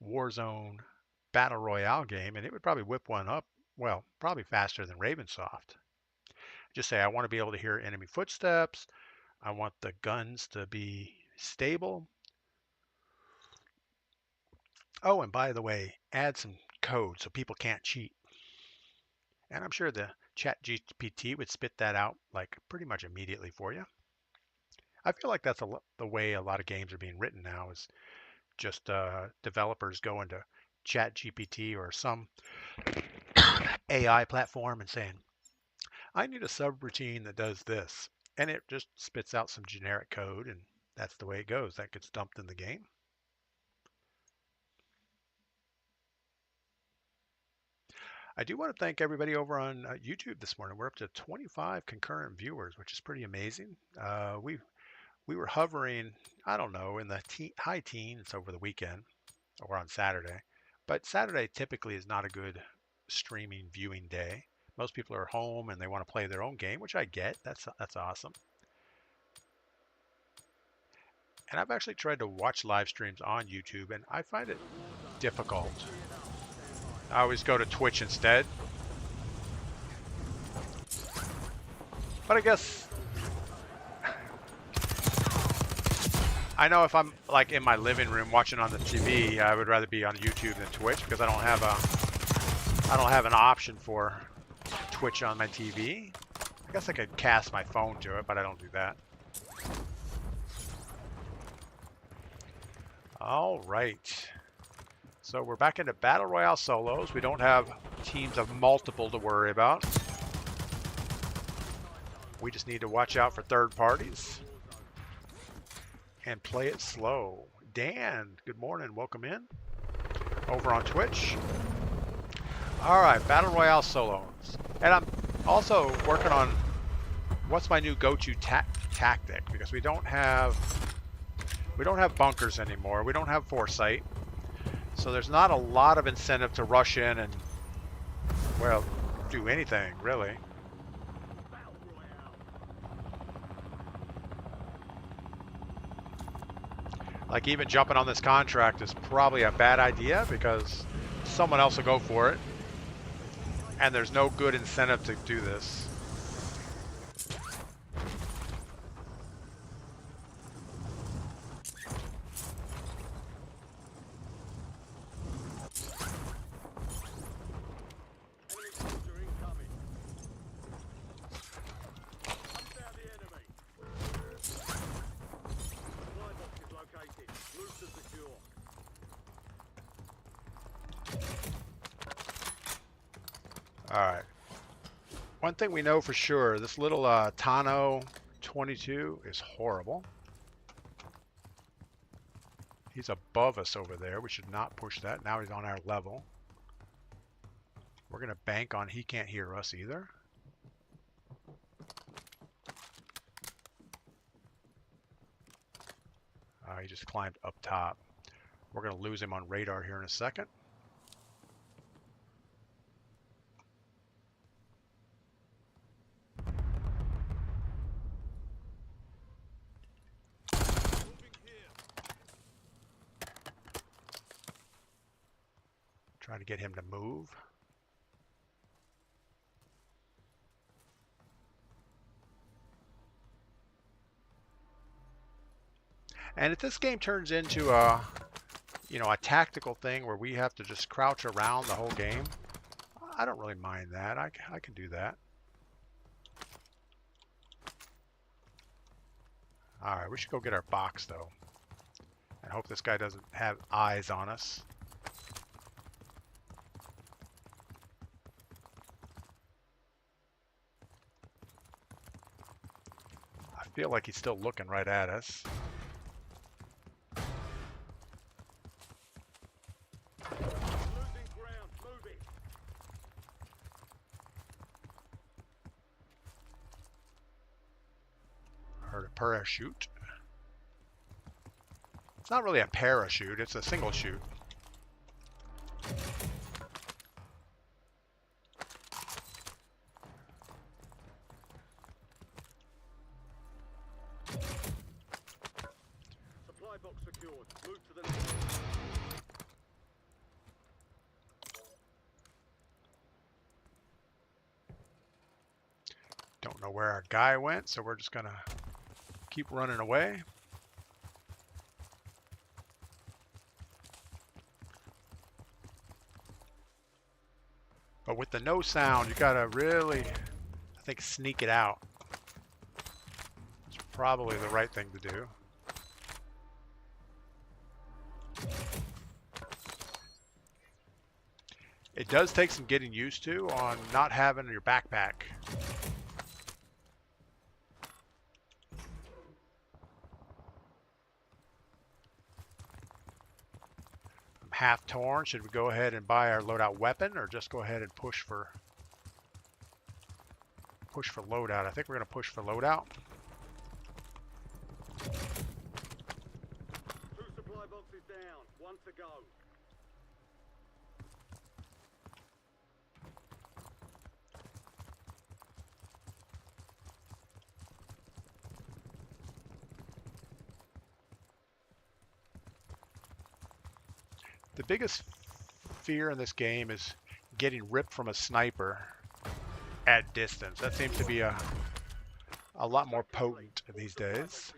Warzone Battle Royale game," and it would probably whip one up. Well, probably faster than Ravensoft. Just say, "I want to be able to hear enemy footsteps. I want the guns to be stable. Oh, and by the way, add some code so people can't cheat." And I'm sure the Chat GPT would spit that out like pretty much immediately for you. I feel like that's the way a lot of games are being written now is just developers go into Chat GPT or some AI platform and saying, I need a subroutine that does this. And it just spits out some generic code, and that's the way it goes. That gets dumped in the game. I do want to thank everybody over on YouTube this morning. We're up to 25 concurrent viewers, which is pretty amazing. We were hovering, I don't know, in the high teens over the weekend or on Saturday. But Saturday typically is not a good streaming viewing day. Most people are home and they want to play their own game, which I get. That's awesome. And I've actually tried to watch live streams on YouTube, and I find it difficult. I always go to Twitch instead. But I guess I know if I'm like in my living room watching on the TV, I would rather be on YouTube than Twitch because I don't have an option for Twitch on my TV. I guess I could cast my phone to it, but I don't do that. All right. So we're back into Battle Royale solos. We don't have teams of multiple to worry about. We just need to watch out for third parties and play it slow. Dan, good morning. Welcome in over on Twitch. All right, Battle Royale solos. And I'm also working on what's my new go-to tactic because we don't have bunkers anymore. We don't have foresight. So there's not a lot of incentive to rush in and, well, do anything, really. Like even jumping on this contract is probably a bad idea because someone else will go for it. And there's no good incentive to do this. All right. One thing we know for sure, this little Tano 22 is horrible. He's above us over there. We should not push that. Now he's on our level. We're going to bank on he can't hear us either. He just climbed up top. We're going to lose him on radar here in a second. Trying to get him to move. And if this game turns into a tactical thing where we have to just crouch around the whole game, I don't really mind that. I can do that. All right, we should go get our box though, and hope this guy doesn't have eyes on us. I feel like he's still looking right at us. Heard a parachute. It's not really a parachute, it's a single chute. Supply box secured. Move to the next. Don't know where our guy went, so we're just gonna keep running away. But with the no sound, you gotta really, I think, sneak it out. It's probably the right thing to do. It does take some getting used to on not having your backpack. I'm half torn. Should we go ahead and buy our loadout weapon or just go ahead and push for loadout? I think we're going to push for loadout. 2 supply boxes down. 1 to go. The biggest fear in this game is getting ripped from a sniper at distance. That seems to be a lot more potent these days.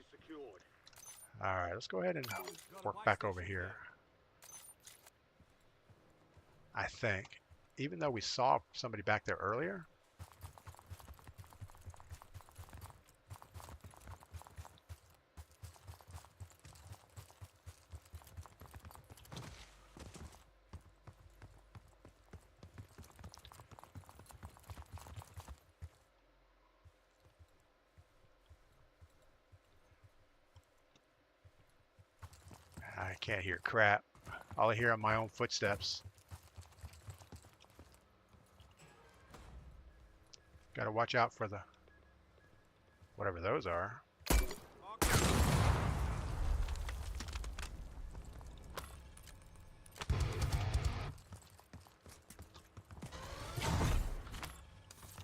All right, let's go ahead and work back over here. I think, even though we saw somebody back there earlier. I can't hear crap. All I hear are my own footsteps. Gotta watch out for the whatever those are.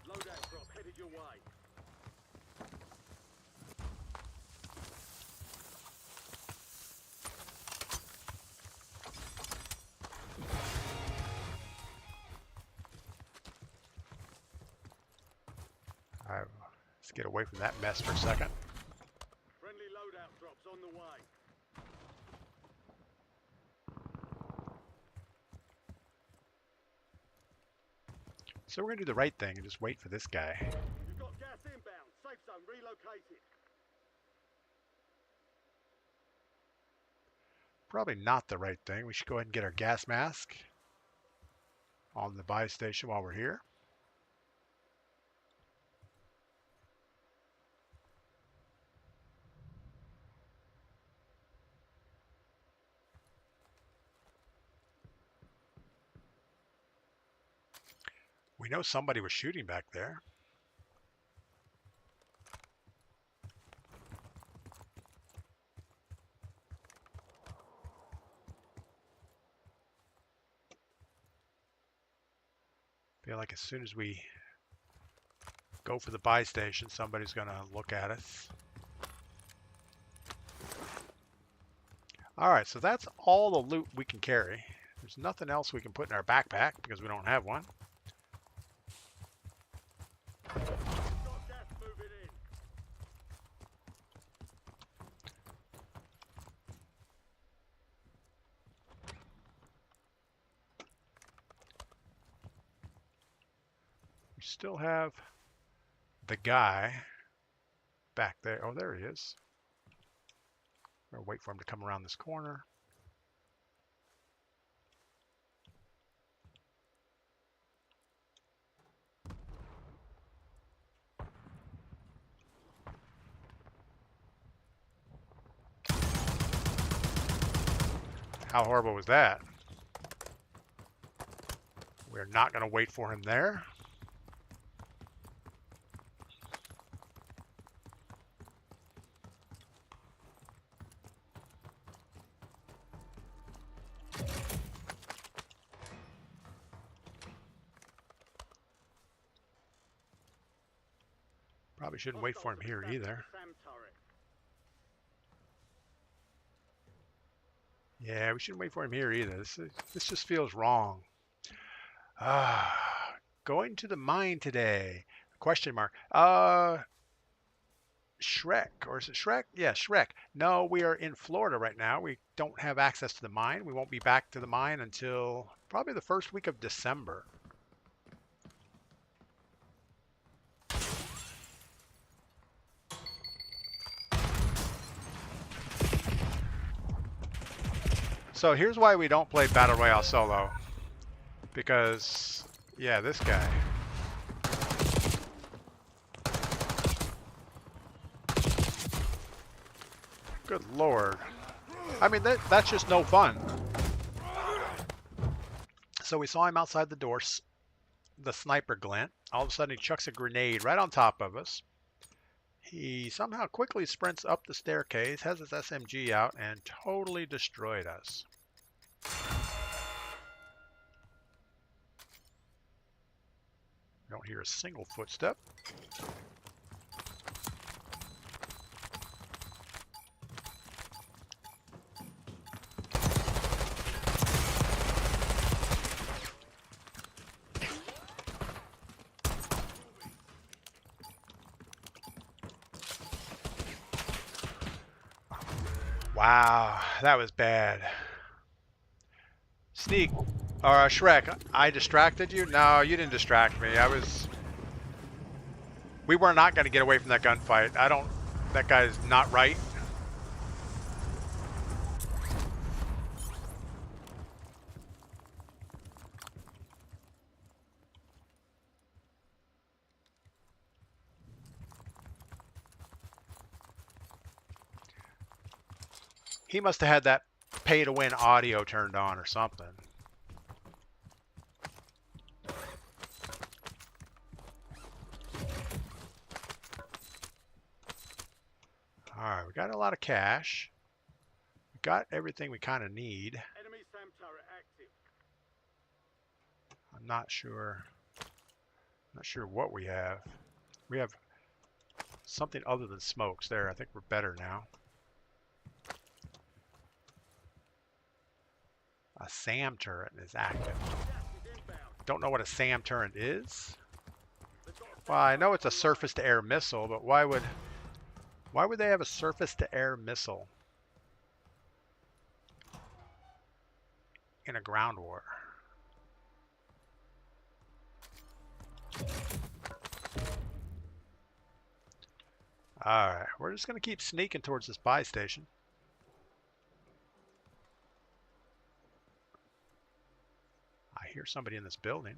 Loadout drop headed your way. Let's get away from that mess for a second. Friendly loadout drops on the way. So we're gonna do the right thing and just wait for this guy. You've got gas inbound. Safe zone relocated. Probably not the right thing. We should go ahead and get our gas mask on the buy station while we're here. We know somebody was shooting back there. Feel like as soon as we go for the buy station, somebody's gonna look at us. All right, so that's all the loot we can carry. There's nothing else we can put in our backpack because we don't have one. Got gas moving in. We still have the guy back there. Oh, there he is. We're gonna wait for him to come around this corner. How horrible was that? We're not going to wait for him there. Probably shouldn't wait for him here either. Yeah, we shouldn't wait for him here either. This just feels wrong. Going to the mine today? Question mark. Shrek, or is it Shrek? Yeah, Shrek. No, we are in Florida right now. We don't have access to the mine. We won't be back to the mine until probably the first week of December. So here's why we don't play Battle Royale solo. Because, yeah, this guy. Good Lord. I mean, that's just no fun. So we saw him outside the door, the sniper glint. All of a sudden he chucks a grenade right on top of us. He somehow quickly sprints up the staircase, has his SMG out, and totally destroyed us. Don't hear a single footstep. Wow, that was bad. Sneak, or Shrek, I distracted you? No, you didn't distract me. We were not going to get away from that gunfight. That guy's not right. He must have had that pay to win audio turned on or something. All right, we got a lot of cash. We got everything we kind of need. Enemy SAM turret active. I'm not sure. Not sure what we have. We have something other than smokes there. I think we're better now. A SAM turret is active. Don't know what a SAM turret is. Well, I know it's a surface-to-air missile, but why would they have a surface-to-air missile in a ground war? All right, we're just going to keep sneaking towards this buy station. I hear somebody in this building.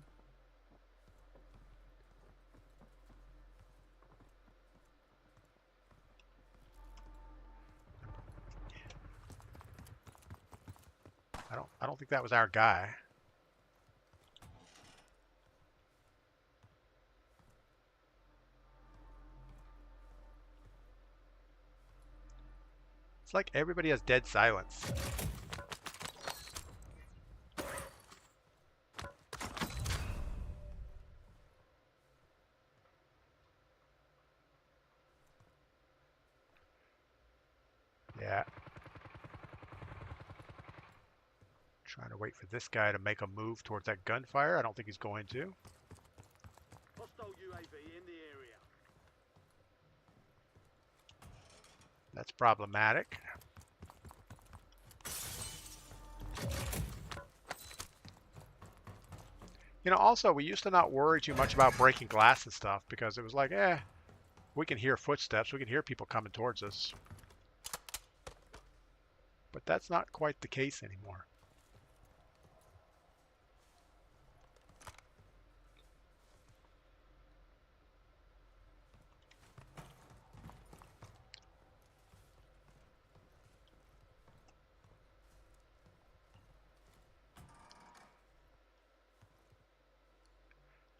I don't think that was our guy. It's like everybody has dead silence. Yeah. Trying to wait for this guy to make a move towards that gunfire. I don't think he's going to. Hostile UAV in the area. That's problematic. You know, also, we used to not worry too much about breaking glass and stuff because it was like, we can hear footsteps. We can hear people coming towards us. But that's not quite the case anymore.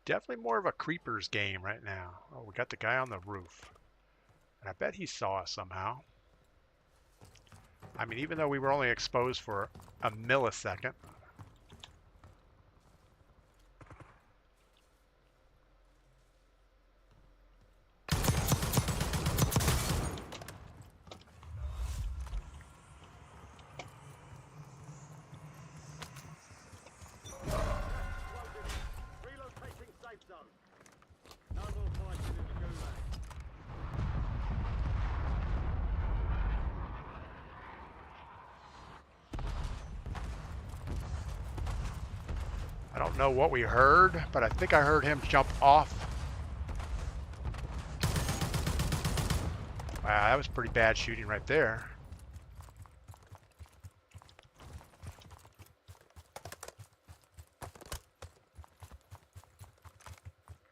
Definitely more of a creepers game right now. Oh, we got the guy on the roof. And I bet he saw us somehow. I mean, even though we were only exposed for a millisecond. Relocating safe zone. No more fighting in the gulag. I don't know what we heard, but I think I heard him jump off. Wow, that was pretty bad shooting right there.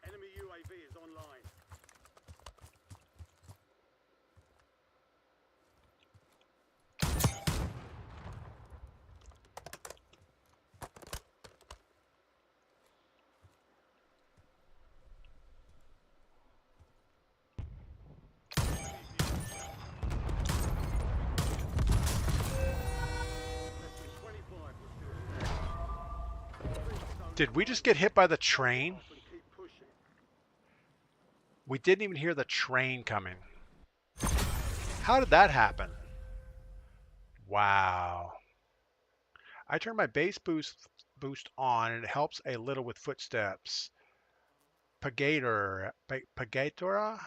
Enemy UAV is online. Did we just get hit by the train? We didn't even hear the train coming. How did that happen? Wow. I turned my bass boost on and it helps a little with footsteps. Pagator. Pagatora?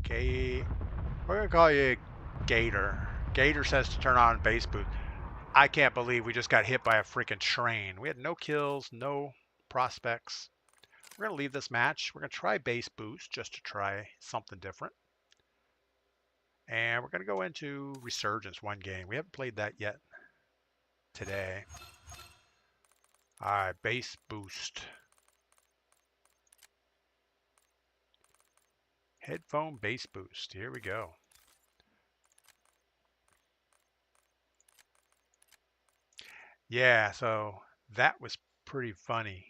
We're gonna call you Gator. Gator says to turn on base boost. I can't believe we just got hit by a freaking train. We had no kills, no prospects. We're going to leave this match. We're going to try base boost just to try something different. And we're going to go into Resurgence one game. We haven't played that yet today. All right, base boost. Headphone base boost. Here we go. Yeah, so that was pretty funny.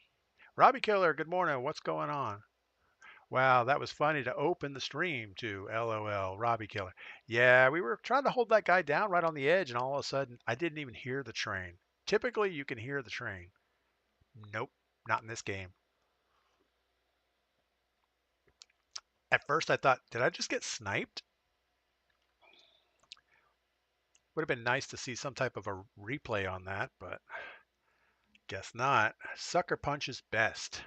Robbie Killer, good morning. What's going on? Wow, that was funny to open the stream to. LOL, Robbie Killer. Yeah, we were trying to hold that guy down right on the edge, and all of a sudden, I didn't even hear the train. Typically, you can hear the train. Nope, not in this game. At first, I thought, did I just get sniped? Would have been nice to see some type of a replay on that, but guess not. Sucker Punch is best.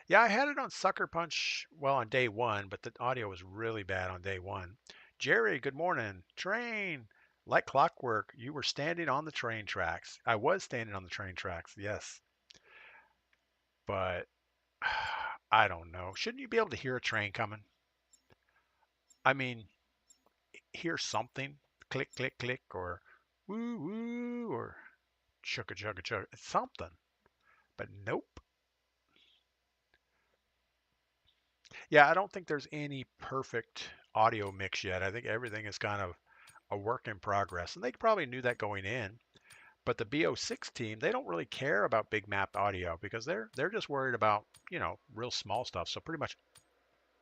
Yeah, I had it on Sucker Punch, well, on day one, but the audio was really bad on day one. Jerry, good morning. Train. Like clockwork, you were standing on the train tracks. I was standing on the train tracks, yes. But I don't know. Shouldn't you be able to hear a train coming? I mean, hear something. Click, click, click, or woo, woo, or chugga, chugga, chugga. Something. But nope. Yeah, I don't think there's any perfect audio mix yet. I think everything is kind of a work in progress. And they probably knew that going in. But the BO6 team, they don't really care about big map audio because they're just worried about, real small stuff. So pretty much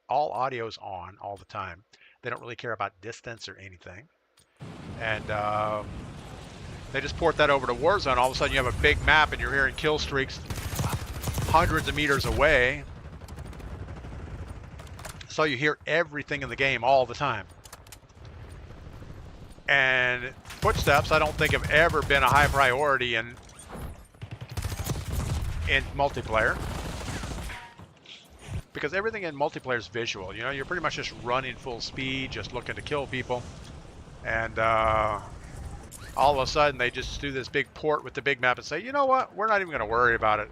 all audio's on all the time. They don't really care about distance or anything. And they just port that over to Warzone. All of a sudden you have a big map and you're hearing kill streaks hundreds of meters away. So you hear everything in the game all the time. And footsteps, I don't think have ever been a high priority in multiplayer. Because everything in multiplayer is visual. You're pretty much just running full speed, just looking to kill people. And all of a sudden they just do this big port with the big map and say, you know what, we're not even going to worry about it.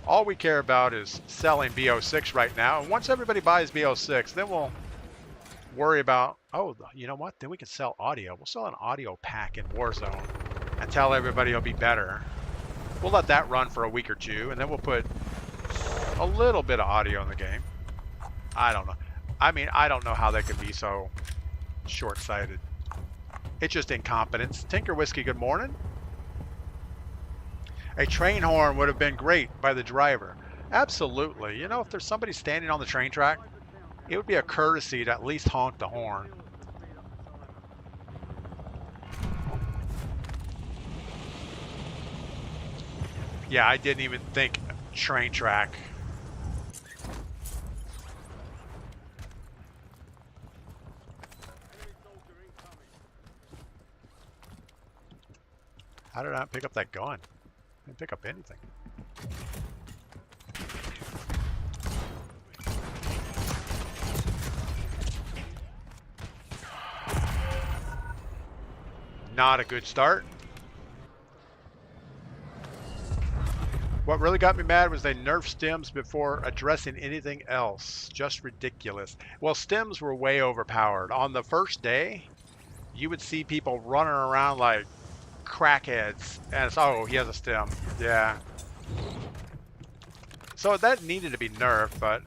All we care about is selling BO6 right now. And once everybody buys BO6, then we'll worry about, oh, you know what? Then we can sell audio. We'll sell an audio pack in Warzone and tell everybody it'll be better. We'll let that run for a week or two, and then we'll put a little bit of audio in the game. I don't know. I mean, I don't know how they could be so short-sighted. It's just incompetence. Tinker Whiskey, good morning. A train horn would have been great by the driver. Absolutely. If there's somebody standing on the train track, it would be a courtesy to at least honk the horn. Yeah, I didn't even think train track. How did I not pick up that gun? I didn't pick up anything. Not a good start. What really got me mad was they nerfed stims before addressing anything else. Just ridiculous. Well, stims were way overpowered. On the first day, you would see people running around like crackheads. And it's, oh, he has a stim. Yeah. So that needed to be nerfed, but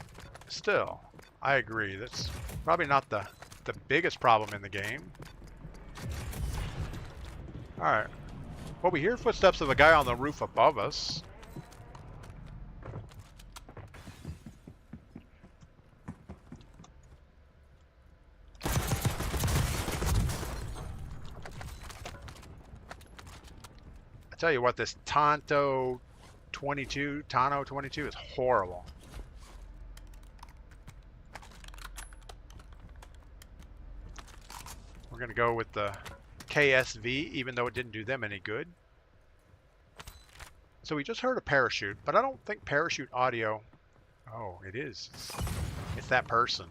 still, I agree. That's probably not the biggest problem in the game. Alright. Well, we hear footsteps of a guy on the roof above us. I tell you what, this Tano 22 is horrible. We're going to go with the KSV, even though it didn't do them any good. So we just heard a parachute, but I don't think parachute audio... Oh, it is. It's that person.